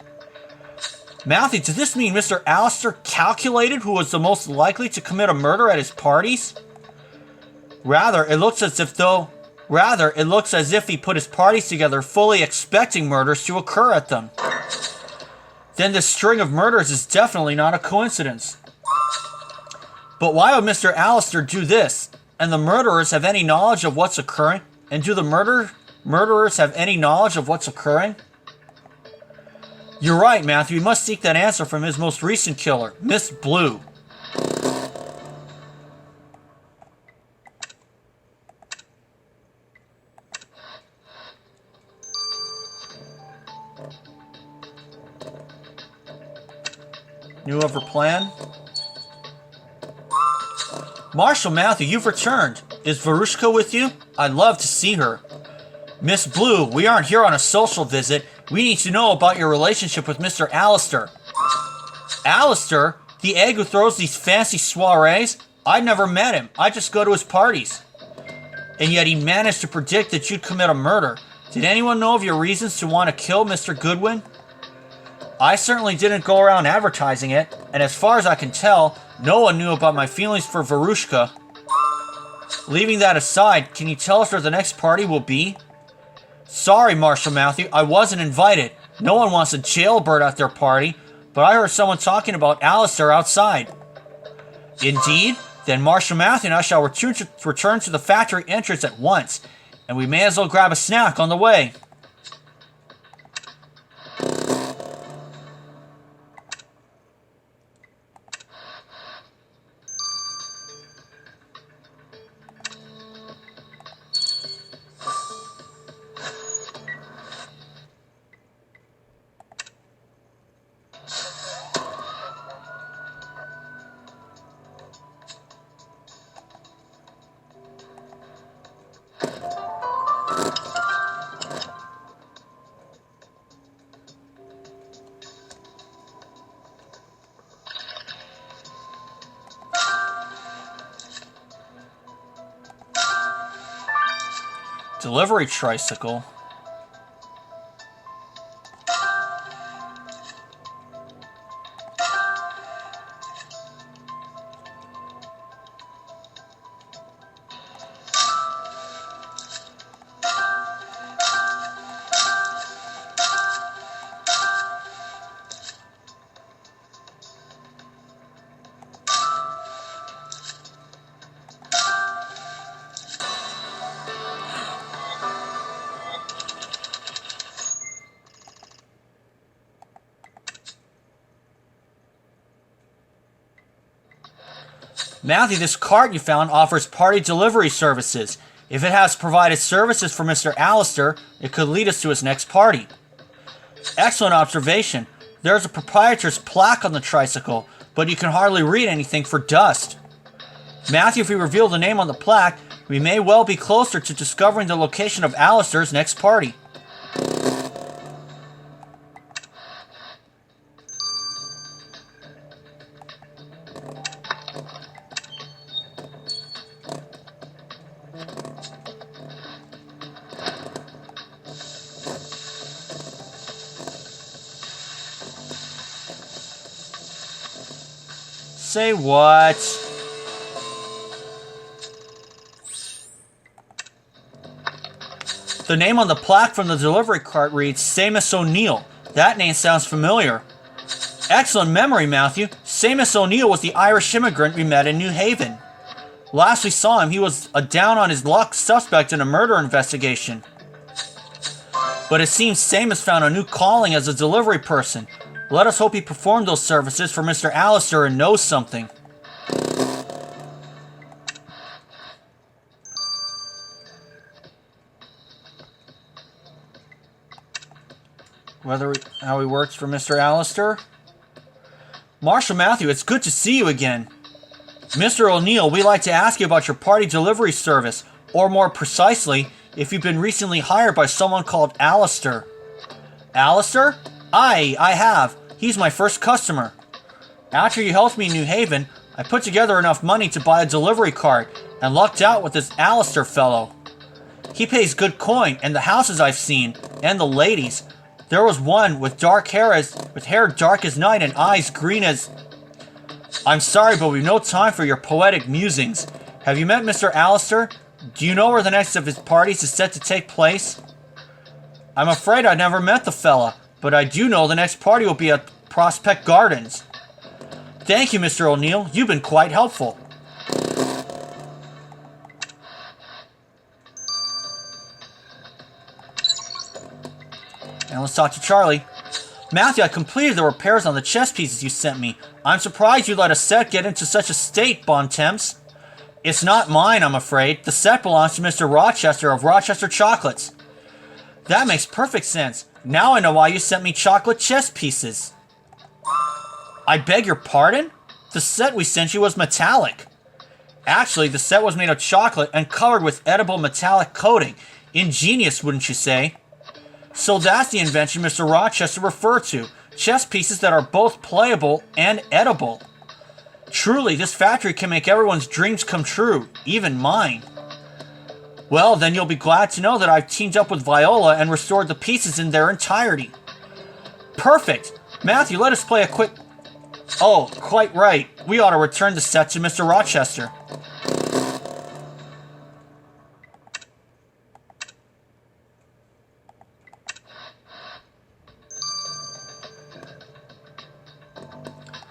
Matthew, does this mean Mr. Allister calculated who was the most likely to commit a murder at his parties? Rather, it looks as if he put his parties together fully expecting murders to occur at them. Then this string of murders is definitely not a coincidence. But why would Mr. Allister do this? And the murderers have any knowledge of what's occurring? And do the murderers have any knowledge of what's occurring? You're right, Matthew. We must seek that answer from his most recent killer, Miss Blue. New ever plan? Marshal Matthew, you've returned. Is Verushka with you? I'd love to see her. Miss Blue, we aren't here on a social visit. We need to know about your relationship with Mr. Allister. Allister? The egg who throws these fancy soirees? I've never met him. I just go to his parties. And yet he managed to predict that you'd commit a murder. Did anyone know of your reasons to want to kill Mr. Goodwin? I certainly didn't go around advertising it, and as far as I can tell, no one knew about my feelings for Verushka. Leaving that aside, can you tell us where the next party will be? Sorry, Marshal Matthew, I wasn't invited. No one wants a jailbird at their party, but I heard someone talking about Allister outside. Indeed? Then Marshal Matthew and I shall return to the factory entrance at once, and we may as well grab a snack on the way. Delivery tricycle. Matthew, this cart you found offers party delivery services. If it has provided services for Mr. Allister, it could lead us to his next party. Excellent observation. There's a proprietor's plaque on the tricycle, but you can hardly read anything for dust. Matthew, if we reveal the name on the plaque, we may well be closer to discovering the location of Alistair's next party. Say what? The name on the plaque from the delivery cart reads Seamus O'Neill. That name sounds familiar. Excellent memory, Matthew. Seamus O'Neill was the Irish immigrant we met in New Haven. Last we saw him, he was a down-on-his-luck suspect in a murder investigation. But it seems Seamus found a new calling as a delivery person. Let us hope he performed those services for Mr. Alistair and knows something. How he works for Mr. Alistair? Marshal Matthew, it's good to see you again. Mr. O'Neill, we'd like to ask you about your party delivery service, or more precisely, if you've been recently hired by someone called Alistair. Alistair? Aye, I have. He's my first customer. After you helped me in New Haven, I put together enough money to buy a delivery cart and lucked out with this Alistair fellow. He pays good coin, and the houses I've seen, and the ladies. There was one with hair dark as night and eyes green as... I'm sorry, but we've no time for your poetic musings. Have you met Mr. Alistair? Do you know where the next of his parties is set to take place? I'm afraid I never met the fella, but I do know the next party will be at Prospect Gardens. Thank you, Mr. O'Neill. You've been quite helpful. Now let's talk to Charlie. Matthew, I completed the repairs on the chess pieces you sent me. I'm surprised you let a set get into such a state, Bontemps. It's not mine, I'm afraid. The set belongs to Mr. Rochester of Rochester Chocolates. That makes perfect sense. Now I know why you sent me chocolate chess pieces. I beg your pardon? The set we sent you was metallic. Actually, the set was made of chocolate and covered with edible metallic coating. Ingenious, wouldn't you say? So that's the invention Mr. Rochester referred to. Chess pieces that are both playable and edible. Truly, this factory can make everyone's dreams come true, even mine. Well, then you'll be glad to know that I've teamed up with Viola and restored the pieces in their entirety. Perfect! Matthew, let us play a quick... Oh, quite right. We ought to return the set to Mr. Rochester.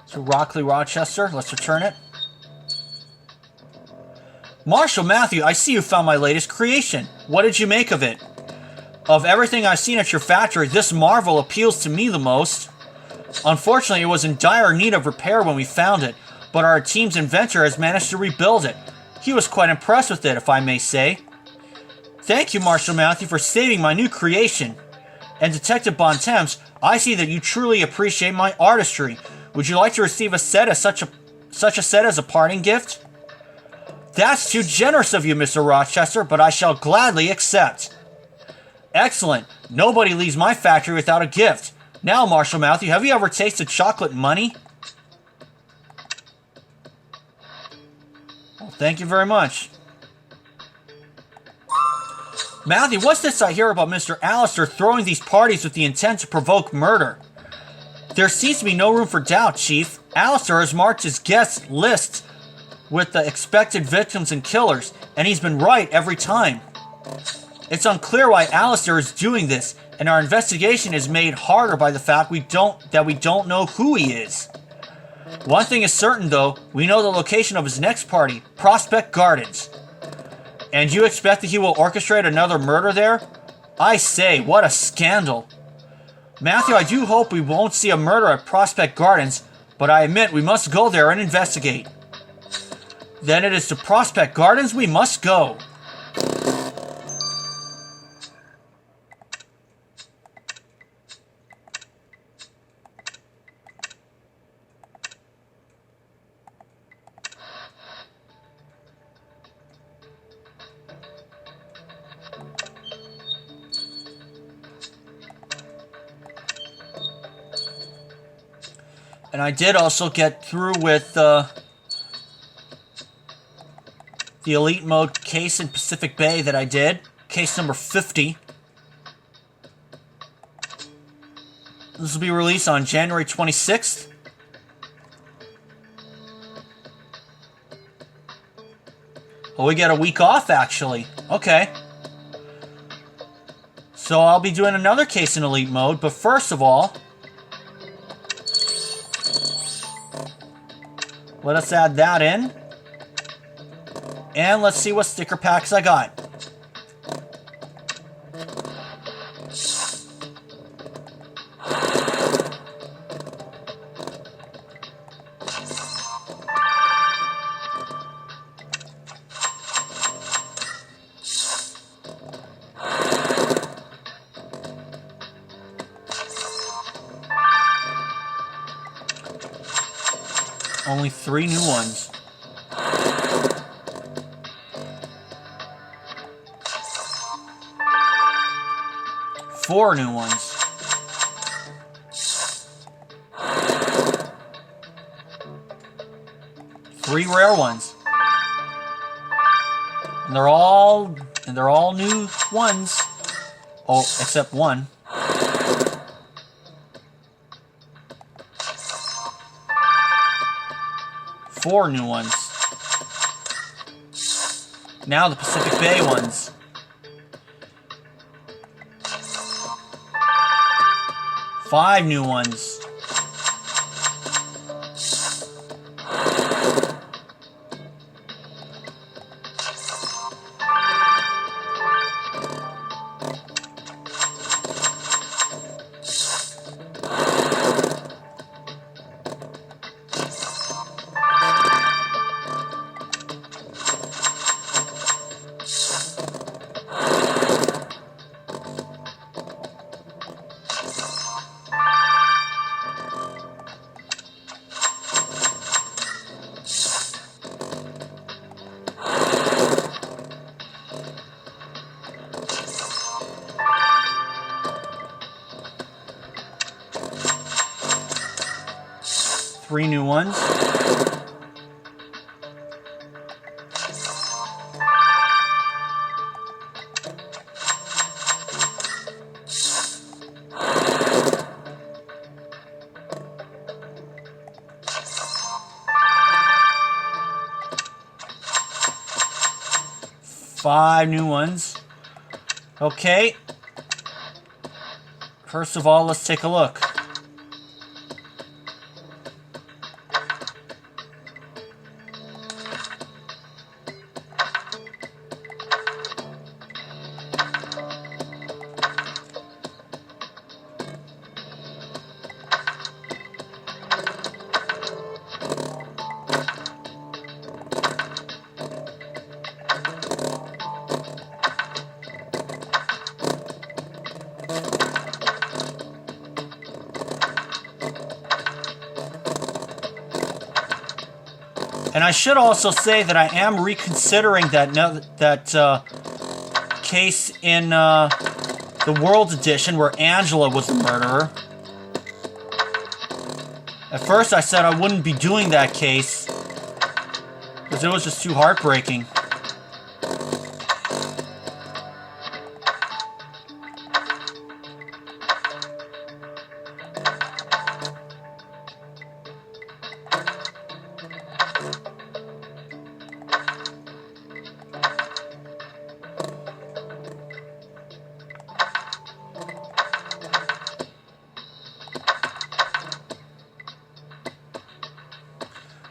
So Rockley Rochester, let's return it. Marshal Matthew, I see you found my latest creation. What did you make of it? Of everything I've seen at your factory, this marvel appeals to me the most. Unfortunately, it was in dire need of repair when we found it, but our team's inventor has managed to rebuild it. He was quite impressed with it, if I may say. Thank you, Marshal Matthew, for saving my new creation. And Detective Bontemps, I see that you truly appreciate my artistry. Would you like to receive a set as such a set as a parting gift? That's too generous of you, Mr. Rochester, but I shall gladly accept. Excellent. Nobody leaves my factory without a gift. Now, Marshal Matthew, have you ever tasted chocolate money? Well, thank you very much. Matthew, what's this I hear about Mr. Alistair throwing these parties with the intent to provoke murder? There seems to be no room for doubt, Chief. Alistair has marked his guest lists with the expected victims and killers, and he's been right every time. It's unclear why Alistair is doing this, and our investigation is made harder by the fact we don't know who he is. One thing is certain, though, we know the location of his next party, Prospect Gardens. And you expect that he will orchestrate another murder there? I say, what a scandal. Matthew, I do hope we won't see a murder at Prospect Gardens, but I admit we must go there and investigate. Then it is to Prospect Gardens we must go. And I did also get through with the Elite Mode case in Pacific Bay that I did. Case number 50. This will be released on January 26th. Oh, we get a week off, actually. Okay. So I'll be doing another case in Elite Mode, but first of all, let us add that in. And let's see what sticker packs I got. Only 3 new ones. Four new ones. Three rare ones. And they're all new ones. Oh, except one. Four new ones. Now the Pacific Bay ones. Five new ones. Three new ones. Five new ones. Okay. First of all, let's take a look. And I should also say that I am reconsidering that case in the World Edition where Angela was the murderer. At first I said I wouldn't be doing that case because it was just too heartbreaking.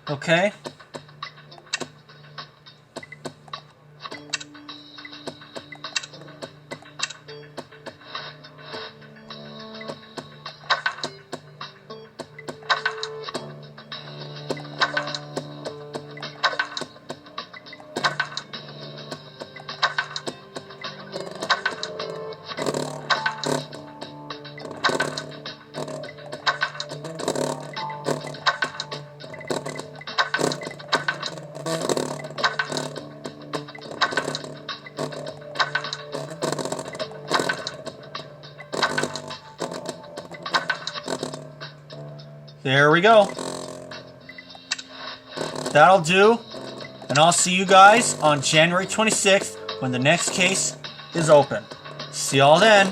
Okay. There we go. That'll do. And I'll see you guys on January 26th when the next case is open. See y'all then.